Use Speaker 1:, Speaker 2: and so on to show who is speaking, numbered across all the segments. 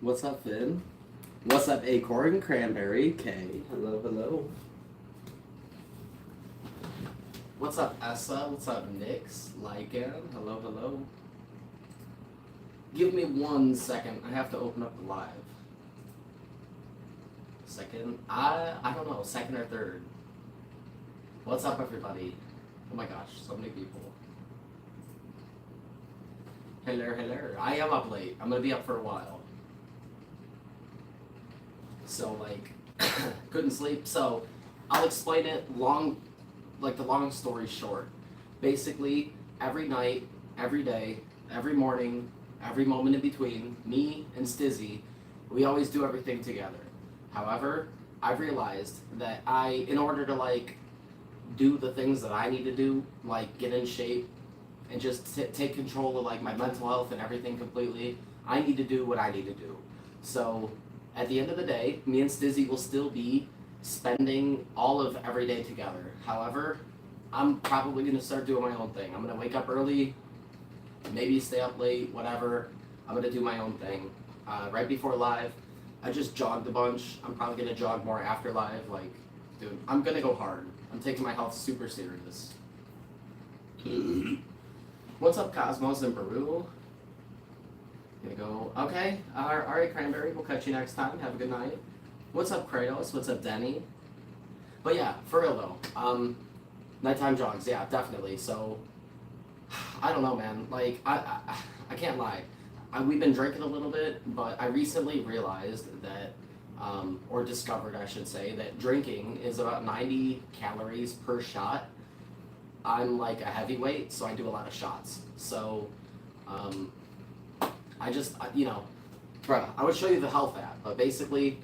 Speaker 1: What's up, Finn? What's up, Acorn Cranberry? K. Hello, hello. What's up, Essa? What's up, Nix? Lycan? Hello, hello. Give me 1 second. I have to open up the live. Second? I don't know. Second or third. What's up, everybody? Oh my gosh, so many people. Hello, hello. I am up late. I'm gonna be up for a while. So, like, couldn't sleep. So, I'll explain it the long story short. Basically, every night, every day, every morning, every moment in between, me and Stizzy, we always do everything together. However, I've realized that in order to, like, do the things that I need to do, like, get in shape, and just take control of, like, my mental health and everything completely, I need to do what I need to do. So, at the end of the day, me and Stizzy will still be spending all of every day together. However, I'm probably going to start doing my own thing. I'm going to wake up early, maybe stay up late, whatever. I'm going to do my own thing. Right before live, I just jogged a bunch. I'm probably going to jog more after live. Like, dude, I'm going to go hard. I'm taking my health super serious. What's up, Cosmos in Peru? Gonna go, okay, alright, Cranberry, we'll catch you next time. Have a good night. What's up, Kratos? What's up, Denny? But yeah, for real though, nighttime jogs, yeah, definitely. So, I don't know, man. Like, I can't lie. We've been drinking a little bit, but I recently realized that, or discovered, I should say, that drinking is about 90 calories per shot. I'm like a heavyweight, so I do a lot of shots. So, bruh, I would show you the health app, but basically,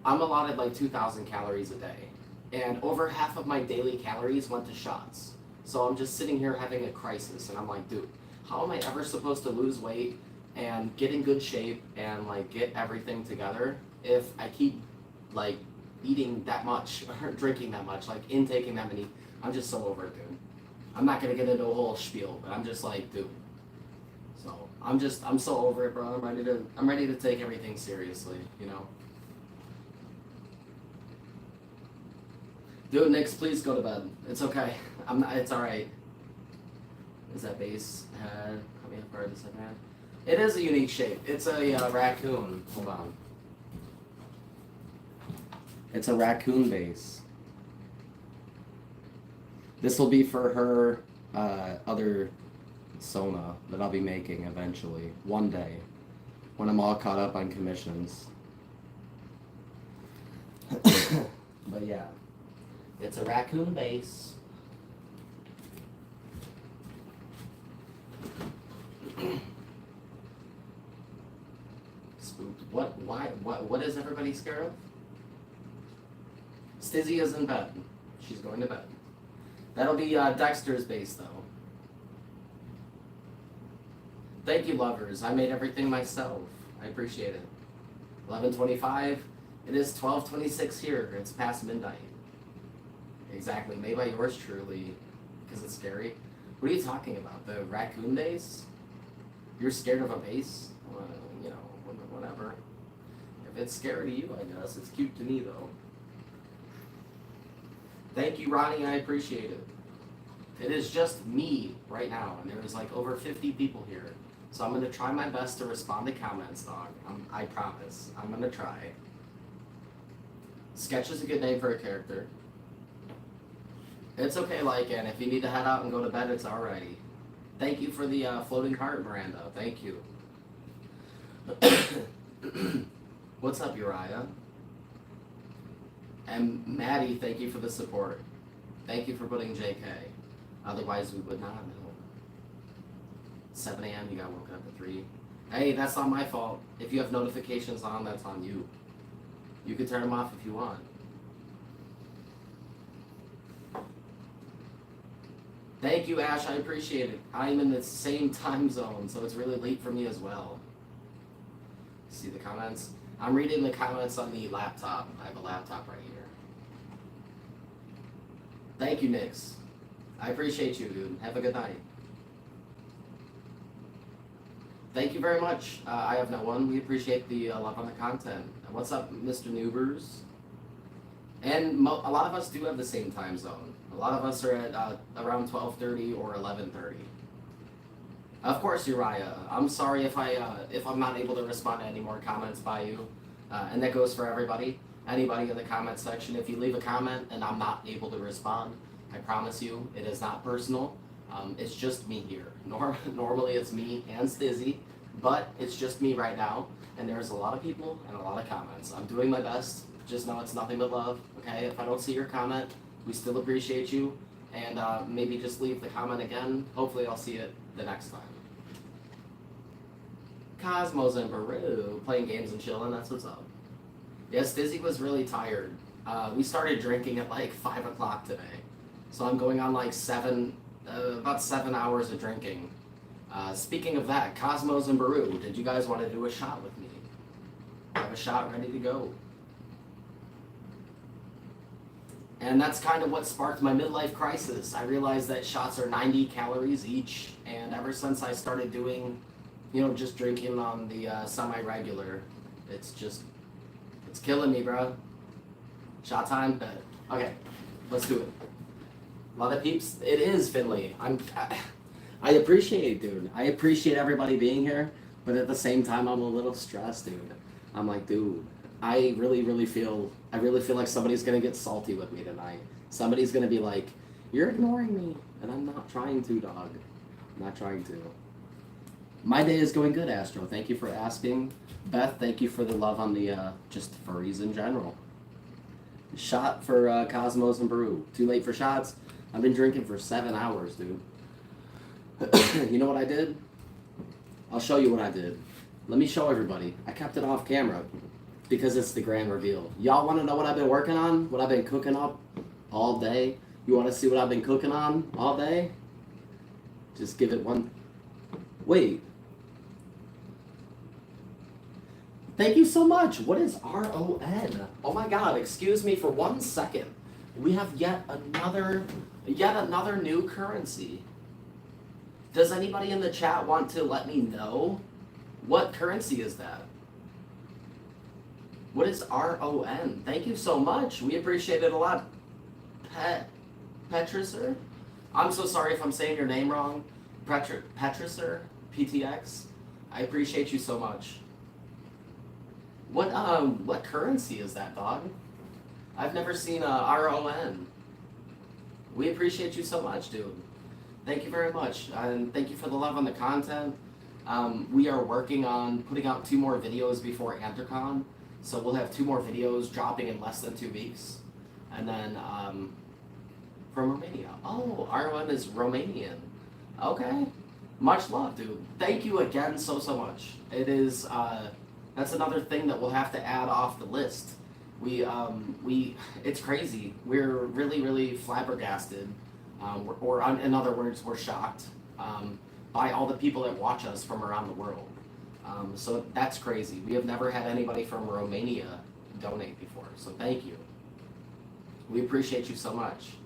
Speaker 1: I'm allotted like 2,000 calories a day. And over half of my daily calories went to shots. So I'm just sitting here having a crisis, and I'm like, dude, how am I ever supposed to lose weight and get in good shape and, like, get everything together if I keep, like, eating that much, or drinking that much, like, intaking that many? I'm just so over it, dude. I'm not gonna get into a whole spiel, but I'm just like, dude. So I'm so over it, bro. I'm ready to take everything seriously, you know. Dude, Nix, please go to bed. It's okay. It's all right. Is that base head? How many part of the second head? It is a unique shape. It's a raccoon. Hold on. It's a raccoon base. This will be for her other Sona that I'll be making eventually, one day, when I'm all caught up on commissions. But yeah, it's a raccoon base. Spooked. What? Why? What is everybody scared of? Stizzy is in bed. She's going to bed. That'll be Dexter's base, though. Thank you, lovers. I made everything myself. I appreciate it. 11:25. It is 12:26 here. It's past midnight. Exactly. Made by yours truly. Because it's scary. What are you talking about? The raccoon base? You're scared of a base? Well, you know, whatever. If it's scary to you, I guess. It's cute to me, though. Thank you, Ronnie. I appreciate it. It is just me right now, and there's like over 50 people here. So I'm going to try my best to respond to comments, dog. I promise. I'm going to try. Sketch is a good name for a character. It's okay, Lycan. If you need to head out and go to bed, it's alrighty. Thank you for the floating heart, Miranda. Thank you. What's up, Uriah? And Maddie, thank you for the support. Thank you for putting JK. Otherwise, we would not know. 7 a.m., you got woken up at 3. Hey, that's not my fault. If you have notifications on, that's on you. You can turn them off if you want. Thank you, Ash. I appreciate it. I'm in the same time zone, so it's really late for me as well. See the comments? I'm reading the comments on the laptop. I have a laptop right here. Thank you, Nix. I appreciate you, dude. Have a good night. Thank you very much. I have no one. We appreciate the love on the content. What's up, Mr. Noobers? And a lot of us do have the same time zone. A lot of us are at around 12:30 or 11:30. Of course, Uriah. I'm sorry if I'm not able to respond to any more comments by you, and that goes for everybody. Anybody in the comment section, if you leave a comment and I'm not able to respond, I promise you it is not personal. It's just me here. Normally it's me and Stizzy, but it's just me right now, and there's a lot of people and a lot of comments. I'm doing my best. Just know it's nothing but love. Okay, if I don't see your comment, we still appreciate you, and maybe just leave the comment again. Hopefully I'll see it the next time. Cosmos and Baru playing games and chilling. That's what's up. Yes, Stizzy was really tired. We started drinking at like 5 o'clock today, so I'm going on like about 7 hours of drinking. Speaking of that, Cosmos and Baru, did you guys want to do a shot with me? I have a shot ready to go. And that's kind of what sparked my midlife crisis. I realized that shots are 90 calories each, and ever since I started doing, just drinking on the semi-regular, it's killing me, bro. Shot time? Bet. Okay, let's do it. A lot of peeps. It is Finley. I appreciate it, dude. I appreciate everybody being here, but at the same time, I'm a little stressed, dude. I'm like, dude, I really feel like somebody's gonna get salty with me tonight. Somebody's gonna be like, you're ignoring me, and I'm not trying to, dog. I'm not trying to. My day is going good, Astro. Thank you for asking. Beth, thank you for the love on the just furries in general. Shot for Cosmos and Baru. Too late for shots. I've been drinking for 7 hours, dude. You know what I did? I'll show you what I did. Let me show everybody. I kept it off camera because it's the grand reveal. Y'all want to know what I've been working on? What I've been cooking up all day? You want to see what I've been cooking on all day? Just give it one. Wait. Thank you so much. What is RON? Oh my God, excuse me for 1 second. We have yet another new currency. Does anybody in the chat want to let me know what currency is that? What is RON? Thank you so much. We appreciate it a lot. Petricer? I'm so sorry if I'm saying your name wrong. Petricer? PTX? I appreciate you so much. What currency is that, dog? I've never seen a RON. We appreciate you so much, dude. Thank you very much, and thank you for the love on the content. We are working on putting out 2 more videos before Antercon, so we'll have 2 more videos dropping in less than 2 weeks. And then from Romania. Oh, RON is Romanian. Okay. Much love, dude. Thank you again so much. It is that's another thing that we'll have to add off the list. It's crazy. We're really flabbergasted, or in other words, we're shocked by all the people that watch us from around the world. So that's crazy. We have never had anybody from Romania donate before, so thank you. We appreciate you so much.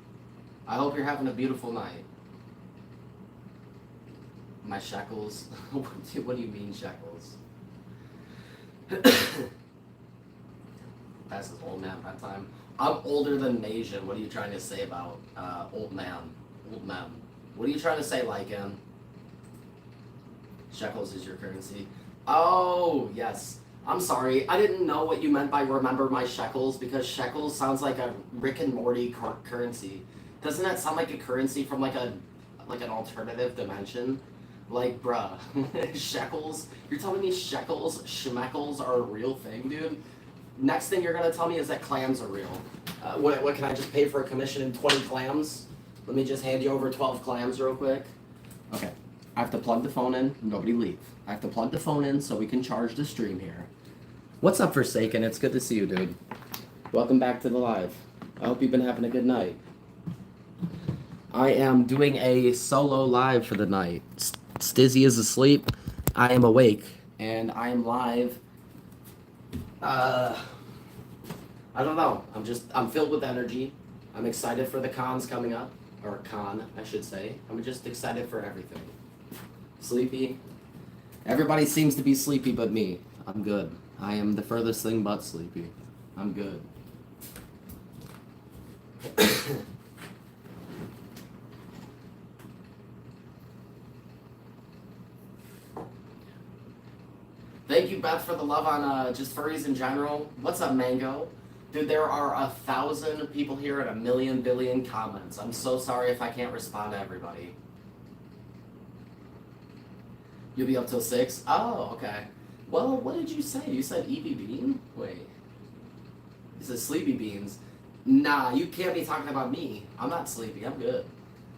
Speaker 1: I hope you're having a beautiful night. My shekels? What do you mean shekels? That's his old man that time. I'm older than Nasian. What are you trying to say about old man? Old man. What are you trying to say, Lycan? Shekels is your currency. Oh, yes. I'm sorry. I didn't know what you meant by remember my shekels, because shekels sounds like a Rick and Morty currency. Doesn't that sound like a currency from like an alternative dimension? Like, bruh, shekels? You're telling me shekels, schmeckles are a real thing, dude? Next thing you're gonna tell me is that clams are real. What can I just pay for a commission in 20 clams? Let me just hand you over 12 clams real quick. Okay, I have to plug the phone in. Nobody leave. I have to plug the phone in so we can charge the stream here. What's up, Forsaken? It's good to see you, dude. Welcome back to the live. I hope you've been having a good night. I am doing a solo live for the night. Stizzy is asleep. I am awake, and I am live. I don't know. I'm filled with energy. I'm excited for the cons coming up, or con, I should say. I'm just excited for everything. Sleepy. Everybody seems to be sleepy but me. I'm good. I am the furthest thing but sleepy. I'm good. Thank you, Beth, for the love on just furries in general. What's up, Mango? Dude, there are 1,000 people here and 1,000,000 billion comments. I'm so sorry if I can't respond to everybody. You'll be up till 6? Oh, okay. Well, what did you say? You said Evie Bean? Wait. You said Sleepy Beans. Nah, you can't be talking about me. I'm not sleepy. I'm good.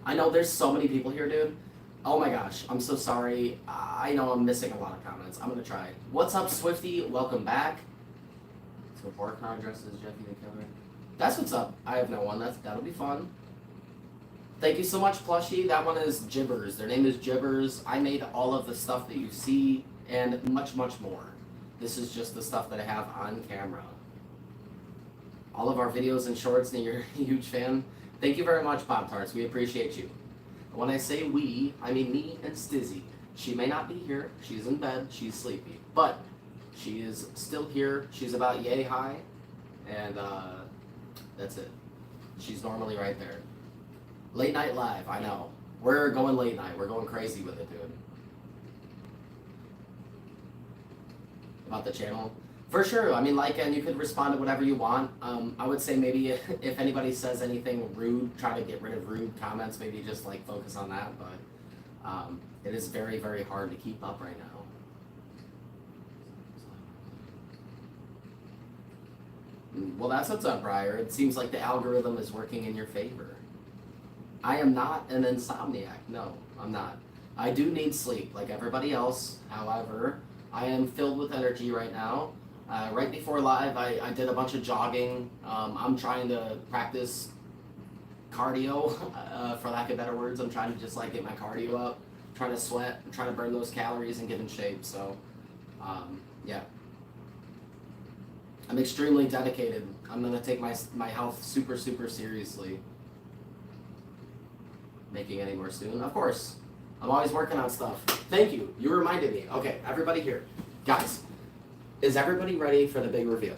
Speaker 1: I know there's so many people here, dude. Oh my gosh, I'm so sorry. I know I'm missing a lot of comments. I'm gonna try. What's up, Swifty? Welcome back. So pork car dressed as Jeffy the Killer. That's what's up. I have no one. That'll be fun. Thank you so much, Plushie. That one is Jibbers. Their name is Jibbers. I made all of the stuff that you see and much, much more. This is just the stuff that I have on camera. All of our videos and shorts, and you're a huge fan. Thank you very much, Pop Tarts. We appreciate you. When I say we, I mean me and Stizzy. She may not be here. She's in bed. She's sleepy. But she is still here. She's about yay high. And that's it. She's normally right there. Late night live, I know. We're going late night. We're going crazy with it, dude. About the channel. For sure. I mean, like, and you could respond to whatever you want. I would say maybe if anybody says anything rude, try to get rid of rude comments. Maybe just, like, focus on that. But it is very, very hard to keep up right now. Well, that's what's up, Briar. It seems like the algorithm is working in your favor. I am not an insomniac. No, I'm not. I do need sleep, like everybody else. However, I am filled with energy right now. Right before live, I did a bunch of jogging. I'm trying to practice cardio, for lack of better words. I'm trying to just like get my cardio up, trying to sweat, trying to burn those calories and get in shape. So, yeah. I'm extremely dedicated. I'm gonna take my health super, super seriously. Making any more soon? Of course. I'm always working on stuff. Thank you. You reminded me. Okay, everybody here. Guys, is everybody ready for the big reveal?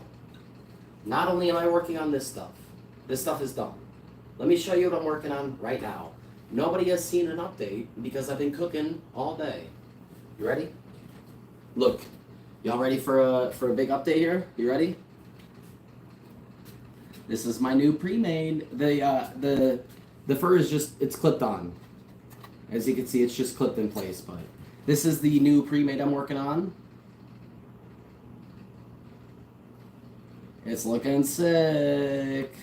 Speaker 1: Not only am I working on this stuff is done. Let me show you what I'm working on right now. Nobody has seen an update because I've been cooking all day. You ready? Look, y'all ready for a big update here? You ready? This is my new pre-made. The fur is just, it's clipped on. As you can see, it's just clipped in place, but this is the new pre-made I'm working on. It's looking sick.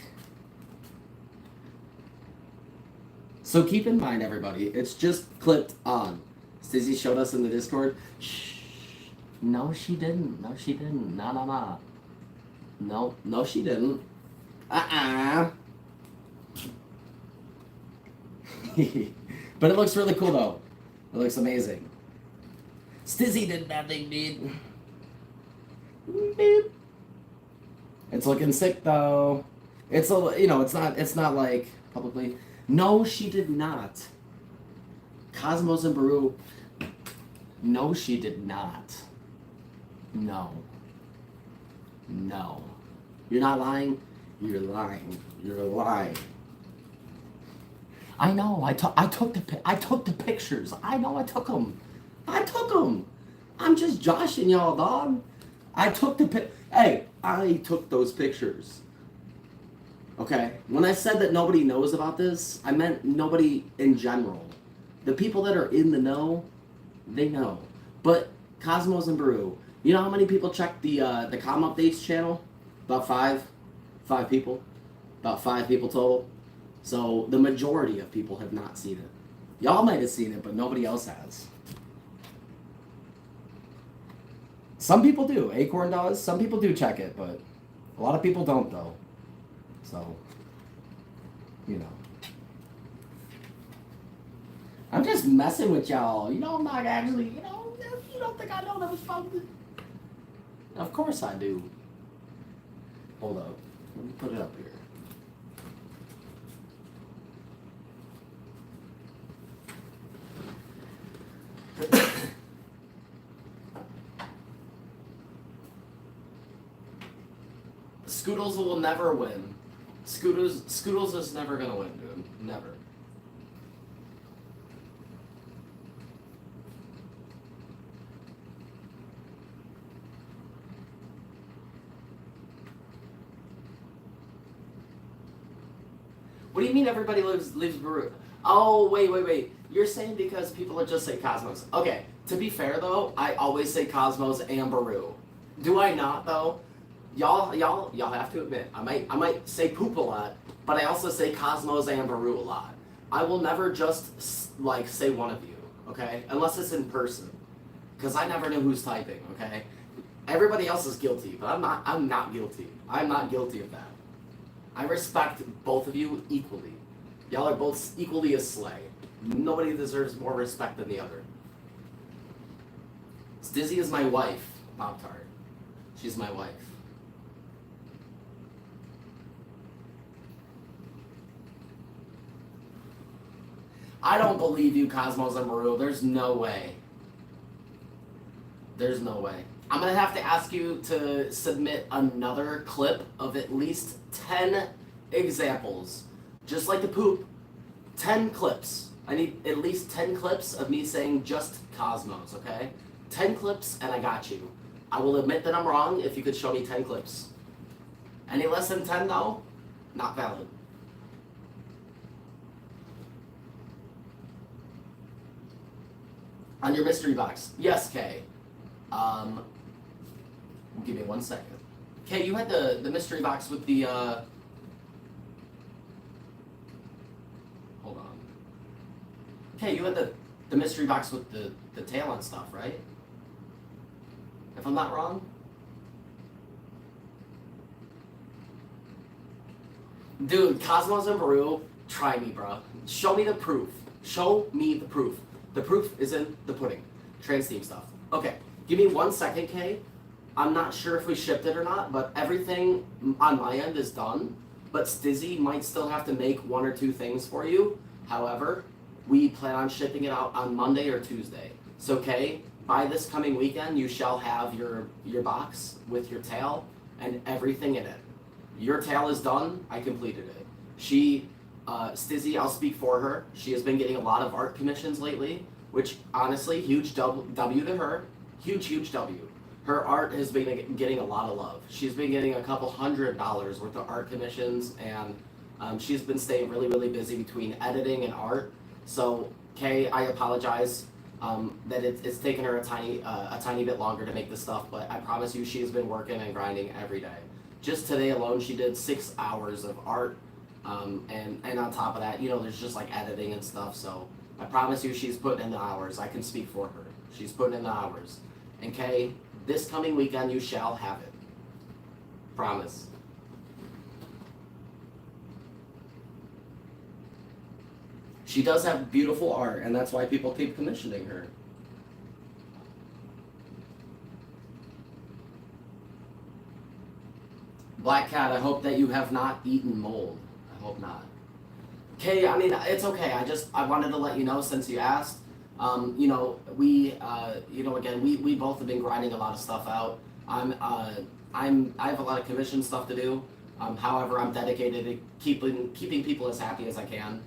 Speaker 1: So keep in mind, everybody, it's just clipped on. Stizzy showed us in the Discord. Shh. No, she didn't. No, she didn't. No, no, no. No, no, she didn't. But it looks really cool, though. It looks amazing. Stizzy did nothing, dude. Beep. It's looking sick, though. It's a, you know, it's not like publicly. No, she did not. Cosmos and Baru. No, she did not. No. No. You're not lying. You're lying. You're lying. I know. I took the pictures. I know. I took them. I'm just joshing y'all, dog. I took Hey, I took those pictures. Okay. When I said that nobody knows about this, I meant nobody in general. The people that are in the know, they know. But Cosmos and Baru, you know how many people check the Com Updates channel? About 5 people. About 5 people total. So the majority of people have not seen it. Y'all might have seen it, but nobody else has. Some people do. Acorn does. Some people do check it, but a lot of people don't, though. So, you know. I'm just messing with y'all. You know, I'm not actually, you don't think I know that was fun? Of course I do. Hold up. Let me put it up here. Scoodles will never win. Scoodles is never gonna win, dude. Never. What do you mean everybody leaves Baru? Oh, wait. You're saying because people are just say Cosmos. Okay, to be fair though, I always say Cosmos and Baru. Do I not though? Y'all have to admit, I might say poop a lot, but I also say Cosmos and Baru a lot. I will never just like say one of you, okay? Unless it's in person, because I never know who's typing, okay? Everybody else is guilty, but I'm not guilty. I'm not guilty of that. I respect both of you equally. Y'all are both equally as slay. Nobody deserves more respect than the other. Stizzy is my wife, Pop-Tart. She's my wife. I don't believe you, Cosmos and Maru. There's no way. There's no way. I'm going to have to ask you to submit another clip of at least 10 examples. Just like the poop, 10 clips. I need at least 10 clips of me saying just Cosmos, okay? 10 clips and I got you. I will admit that I'm wrong if you could show me 10 clips. Any less than 10 though, not valid. On your mystery box. Yes, Kay. Give me 1 second. Kay, you had the mystery box with the, hold on. Kay, you had the mystery box with the tail and stuff, right? If I'm not wrong? Dude, Cosmos and Baru, try me, bro. Show me the proof. Show me the proof. The proof is in the pudding. Trans Team stuff. Okay, give me 1 second, Kay. I'm not sure if we shipped it or not, but everything on my end is done. But Stizzy might still have to make 1 or 2 things for you. However, we plan on shipping it out on Monday or Tuesday. So, Kay, by this coming weekend, you shall have your box with your tail and everything in it. Your tail is done. I completed it. Stizzy, I'll speak for her. She has been getting a lot of art commissions lately, which honestly, huge W to her. Huge W. Her art has been getting a lot of love. She's been getting a couple $100 worth of art commissions, and she's been staying really busy between editing and art. So, Kay, I apologize that it's taken her a tiny bit longer to make this stuff, but I promise you, she has been working and grinding every day. Just today alone, she did 6 hours of art. And on top of that, you know, there's just like editing and stuff, so I promise you she's putting in the hours. I can speak for her. She's putting in the hours. And Kay, this coming weekend you shall have it. Promise. She does have beautiful art, and that's why people keep commissioning her. Black Cat, I hope that you have not eaten mold. I hope not. Okay, I mean, it's okay. I wanted to let you know since you asked. You know, again, we both have been grinding a lot of stuff out. I have a lot of commission stuff to do. However, I'm dedicated to keeping people as happy as I can.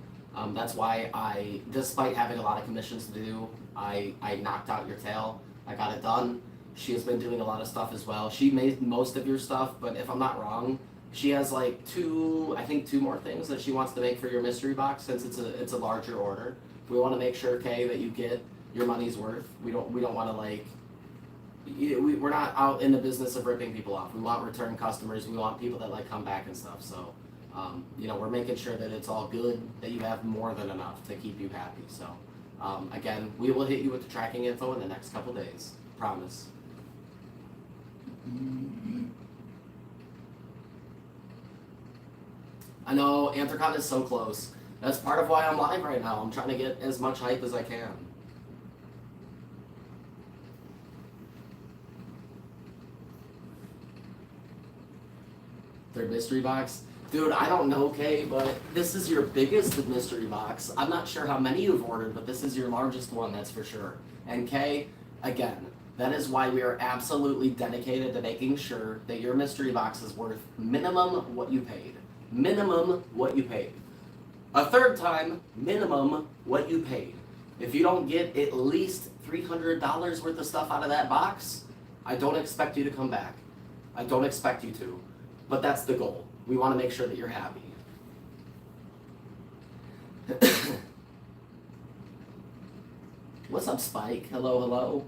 Speaker 1: That's why despite having a lot of commissions to do, I knocked out your tail. I got it done. She has been doing a lot of stuff as well. She made most of your stuff, but if I'm not wrong, she has like 2 more things that she wants to make for your mystery box since it's a larger order. We want to make sure, Kay, that you get your money's worth. We don't want to like, we're not out in the business of ripping people off. We want return customers. We want people that like come back and stuff. So, you know, we're making sure that it's all good, that you have more than enough to keep you happy. So, again, we will hit you with the tracking info in the next couple days. Promise. I know, Anthrocon is so close. That's part of why I'm live right now. I'm trying to get as much hype as I can. Third mystery box? Dude, I don't know, Kay, but this is your biggest mystery box. I'm not sure how many you've ordered, but this is your largest one, that's for sure. And Kay, again, That is why we are absolutely dedicated to making sure that your mystery box is worth minimum what you paid. Minimum what you paid. A third time, minimum what you paid. If you don't get at least $300 worth of stuff out of that box, I don't expect you to come back. I don't expect you to. But that's the goal. We want to make sure that you're happy. What's up, Spike? Hello, hello.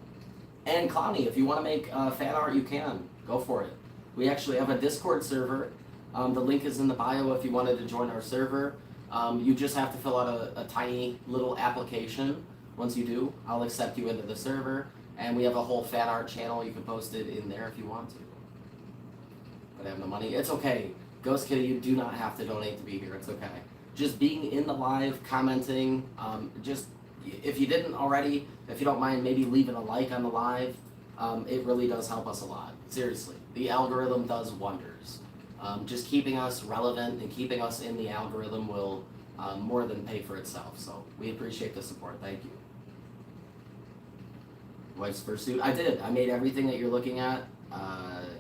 Speaker 1: And Clowny, if you want to make fan art, you can. Go for it. We actually have a Discord server. The link is in the bio if you wanted to join our server. You just have to fill out a tiny little application. Once you do, I'll accept you into the server. And we have a whole fan art channel. You can post it in there if you want to. But I have no money. It's okay. Ghost Kitty, you do not have to donate to be here. It's okay. Just being in the live, commenting, just if you didn't already, if you don't mind maybe leaving a like on the live, it really does help us a lot. Seriously. The algorithm does wonders. Just keeping us relevant and keeping us in the algorithm will more than pay for itself. So we appreciate the support. Thank you. Wife's fursuit. I did. I made everything that you're looking at,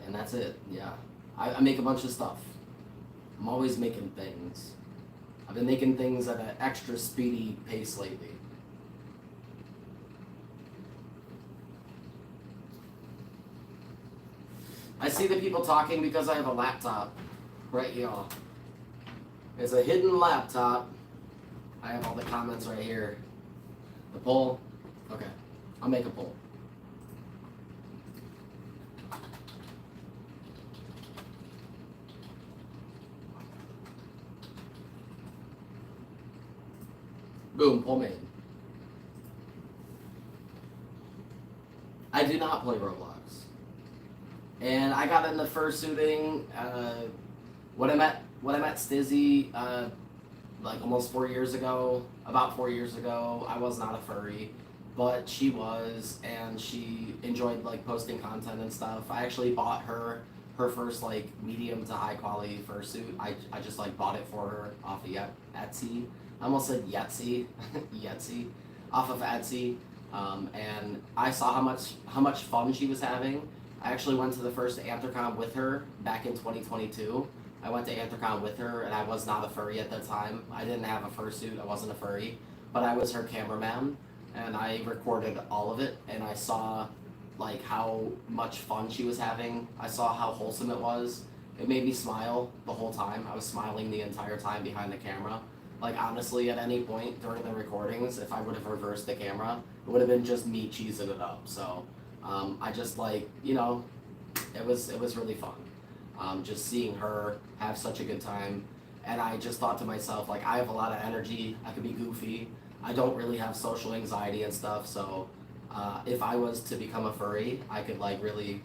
Speaker 1: and that's it. Yeah. I make a bunch of stuff. I'm always making things. I've been making things at an extra speedy pace lately. I see the people talking because I have a laptop right here. It's a hidden laptop. I have all the comments right here. The poll? Okay. I'll make a poll. Boom, poll made. I do not play Roblox. And I got into fursuiting when I met Stizzy like almost 4 years ago, about 4 years ago. I was not a furry, but she was, and she enjoyed like posting content and stuff. I actually bought her first like medium to high quality fursuit. I just like bought it for her off of Etsy. I almost said Yetsy, Yetsy, off of Etsy, and I saw how much fun she was having. I actually went to the first Anthrocon with her back in 2022. I went to Anthrocon with her, and I was not a furry at that time. I didn't have a fursuit. I wasn't a furry, but I was her cameraman, and I recorded all of it. And I saw like how much fun she was having. I saw how wholesome it was. It made me smile the whole time. I was smiling the entire time behind the camera. Like honestly, at any point during the recordings, if I would have reversed the camera, it would have been just me cheesing it up. So. I just like, you know, it was really fun. Just seeing her have such a good time, and I just thought to myself, like, I have a lot of energy. I could be goofy. I don't really have social anxiety and stuff. So, if I was to become a furry, I could like really,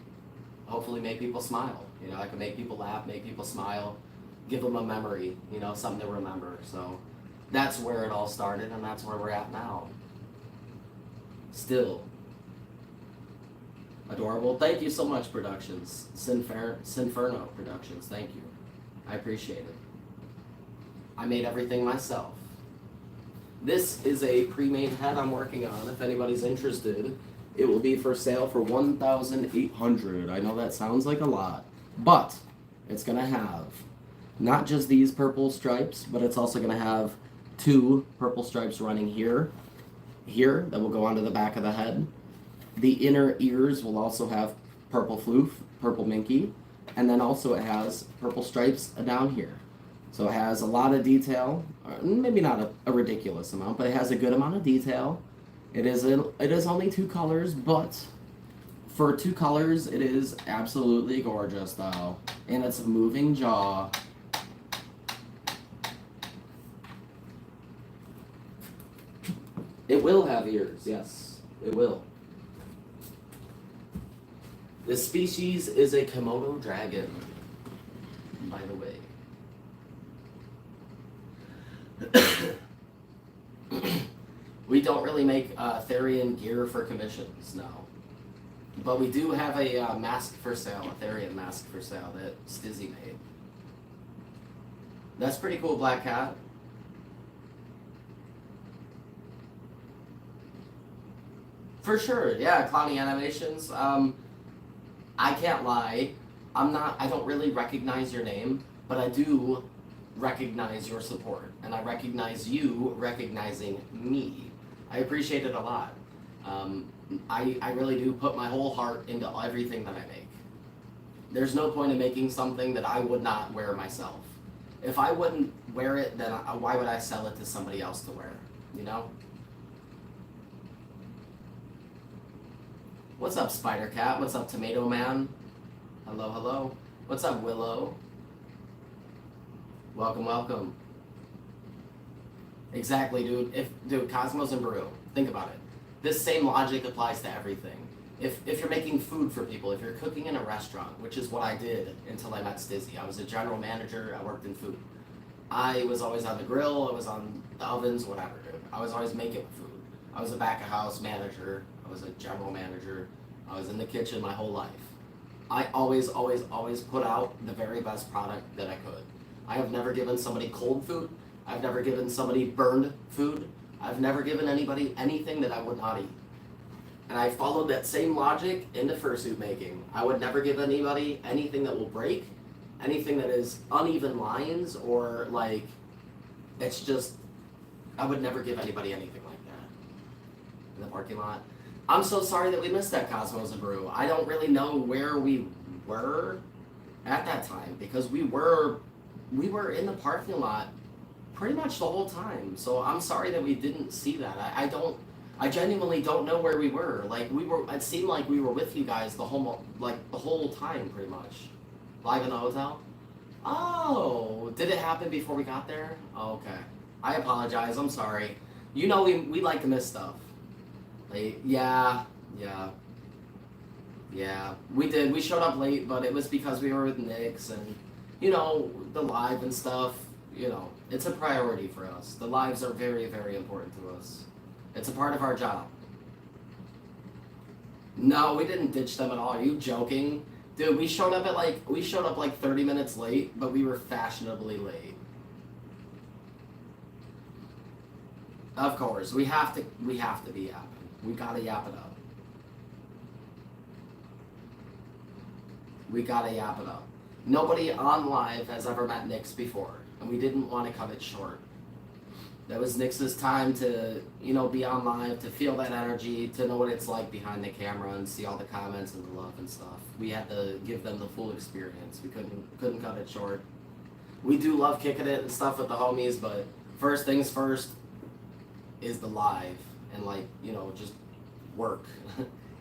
Speaker 1: hopefully, make people smile. You know, I could make people laugh, make people smile, give them a memory. You know, something to remember. So, that's where it all started, and that's where we're at now. Still. Adorable. Thank you so much, Productions. Sinferno Productions. Thank you. I appreciate it. I made everything myself. This is a pre-made head I'm working on. If anybody's interested, it will be for sale for $1,800. I know that sounds like a lot, but it's gonna have not just these purple stripes, but it's also gonna have 2 purple stripes running here that will go onto the back of the head. The inner ears will also have purple floof, purple minky, and then also it has purple stripes down here. So it has a lot of detail, maybe not a ridiculous amount, but it has a good amount of detail. It is only 2 colors, but for 2 colors, it is absolutely gorgeous though. And it's a moving jaw. It will have ears, yes, it will. This species is a Komodo dragon, by the way. We don't really make Therian gear for commissions, no. But we do have a mask for sale, a Therian mask for sale that Stizzy made. That's pretty cool, Black Cat. For sure, yeah, clowny animations. I can't lie. I don't really recognize your name, but I do recognize your support. And I recognize you recognizing me. I appreciate it a lot. Um, I really do put my whole heart into everything that I make. There's no point in making something that I would not wear myself. If I wouldn't wear it, then why would I sell it to somebody else to wear? You know? What's up, Spider Cat? What's up, Tomato Man? Hello, hello. What's up, Willow? Welcome, welcome. Exactly, dude. Cosmos and Brew. Think about it. This same logic applies to everything. If you're making food for people, if you're cooking in a restaurant, which is what I did until I met Stizzy. I was a general manager, I worked in food. I was always on the grill, I was on the ovens, whatever, dude. I was always making food. I was a back of house manager, I was a general manager, I was in the kitchen my whole life. I always put out the very best product that I could. I have never given somebody cold food, I've never given somebody burned food, I've never given anybody anything that I would not eat. And I followed that same logic into fursuit making. I would never give anybody anything that will break, anything that is uneven lines, or like, it's just, I would never give anybody anything like that. In the parking lot. I'm so sorry that we missed that Cosmos and Brew. I don't really know where we were at that time, because we were in the parking lot pretty much the whole time. So I'm sorry that we didn't see that. I genuinely don't know where we were. Like, it seemed like we were with you guys the whole time, pretty much. Live in the hotel? Oh, did it happen before we got there? Oh, okay. I apologize, I'm sorry. You know we like to miss stuff. Like, yeah. We did. We showed up late, but it was because we were with Nyx and, you know, the live and stuff, you know, it's a priority for us. The lives are very, very important to us. It's a part of our job. No, we didn't ditch them at all. Are you joking? Dude, we showed up like 30 minutes late, but we were fashionably late. Of course, we have to be yapping. We gotta yap it up. We gotta yap it up. Nobody on live has ever met Nyx before, and we didn't want to cut it short. That was Nyx's time to, you know, be on live, to feel that energy, to know what it's like behind the camera and see all the comments and the love and stuff. We had to give them the full experience. We couldn't cut it short. We do love kicking it and stuff with the homies, but first things first is the live and, like, you know, just work.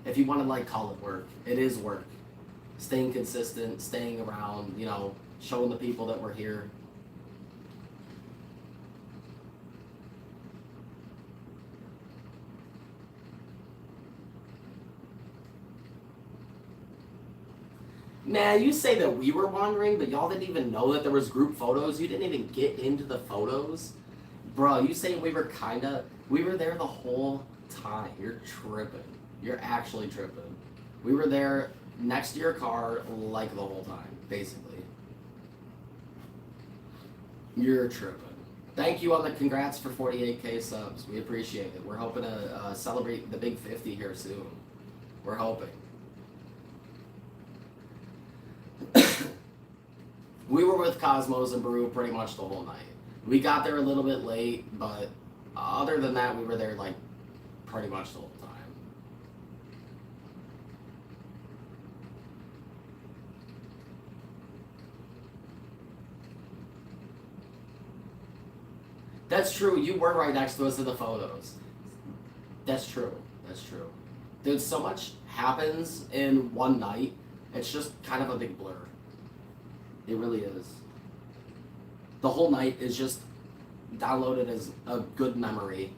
Speaker 1: If you want to, like, call it work, it is work. Staying consistent, staying around, you know, showing the people that we're here. Man, you say that we were wandering, but y'all didn't even know that there was group photos. You didn't even get into the photos. Bro, you saying we were there the whole time. You're tripping. You're actually tripping. We were there next to your car like the whole time, basically. You're tripping. Thank you on the congrats for 48K subs. We appreciate it. We're hoping to celebrate the big 50 here soon. We're hoping. We were with Cosmos and Brew pretty much the whole night. We got there a little bit late, but other than that, we were there like pretty much the whole time. That's true. You were right next to us in the photos. That's true. That's true. Dude, so much happens in one night. It's just kind of a big blur. It really is. The whole night is just downloaded as a good memory.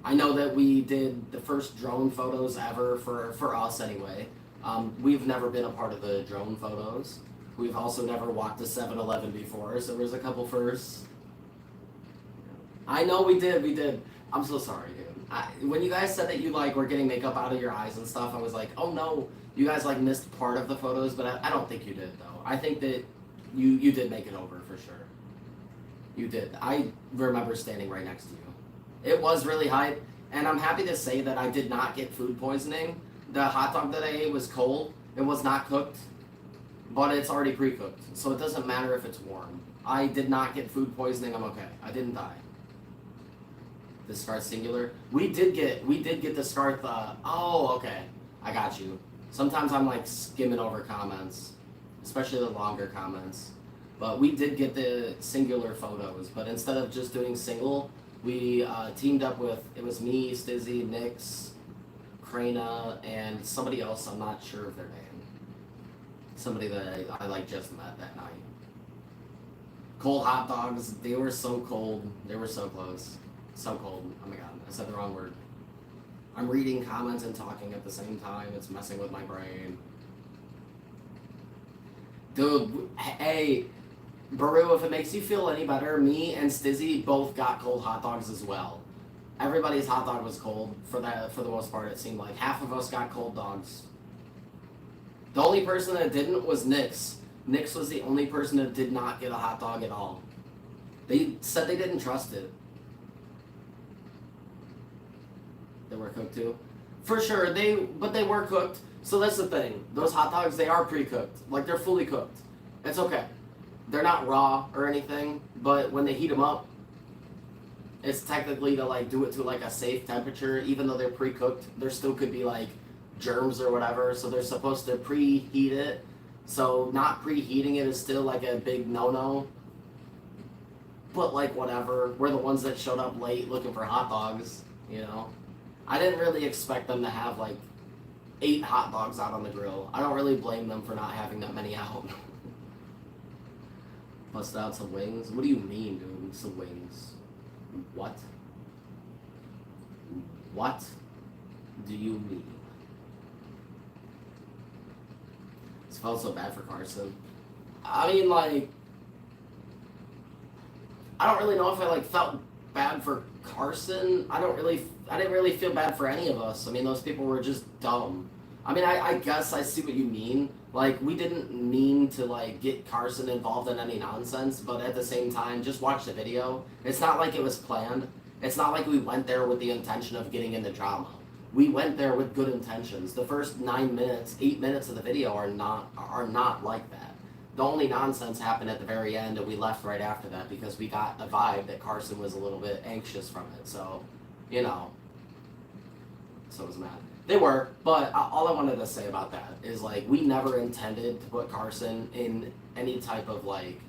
Speaker 1: I know that we did the first drone photos ever for us anyway. We've never been a part of the drone photos. We've also never walked a 7-Eleven before, so there's a couple firsts. I know we did. I'm so sorry, dude. When you guys said that you like were getting makeup out of your eyes and stuff, I was like, oh no, you guys like missed part of the photos, but I don't think you did though. I think that you did make it over for sure. You did. I remember standing right next to you. It was really hype. And I'm happy to say that I did not get food poisoning. The hot dog that I ate was cold. It was not cooked, but it's already pre-cooked, so it doesn't matter if it's warm. I did not get food poisoning. I'm okay. I didn't die. The Scarth singular. We did get the Scarth. Oh, okay. I got you. Sometimes I'm like skimming over comments, especially the longer comments. But we did get the singular photos. But instead of just doing single, we teamed up with, it was me, Stizzy, Nix, Krana, and somebody else. I'm not sure of their name. Somebody that I like just met that night. Cold hot dogs. They were so cold. They were so close. So cold. Oh my god, I said the wrong word. I'm reading comments and talking at the same time. It's messing with my brain. Dude, hey, Baru, if it makes you feel any better, me and Stizzy both got cold hot dogs as well. Everybody's hot dog was cold for the most part. It seemed like half of us got cold dogs. The only person that didn't was Nix. Nix was the only person that did not get a hot dog at all. They said they didn't trust it. They were cooked too? For sure, but they were cooked. So that's the thing. Those hot dogs, they are pre-cooked. Like, they're fully cooked. It's okay. They're not raw or anything, but when they heat them up, it's technically to like do it to like a safe temperature. Even though they're pre-cooked, there still could be like germs or whatever, so they're supposed to preheat it. So not preheating it is still like a big no-no. But like whatever, we're the ones that showed up late looking for hot dogs, you know. I didn't really expect them to have like 8 hot dogs out on the grill. I don't really blame them for not having that many out. Busted out some wings? What do you mean, dude? Some wings? What? What do you mean? This felt so bad for Carson. I mean, like, I don't really know if I like felt bad for Carson. I didn't really feel bad for any of us. I mean, those people were just dumb. I mean, I guess I see what you mean. Like, we didn't mean to, like, get Carson involved in any nonsense, but at the same time, just watch the video. It's not like it was planned. It's not like we went there with the intention of getting into drama. We went there with good intentions. The first 9 minutes, 8 minutes of the video are not like that. The only nonsense happened at the very end, and we left right after that because we got a vibe that Carson was a little bit anxious from it. So, you know, so was Matt. They were, but all I wanted to say about that is, like, we never intended to put Carson in any type of, like,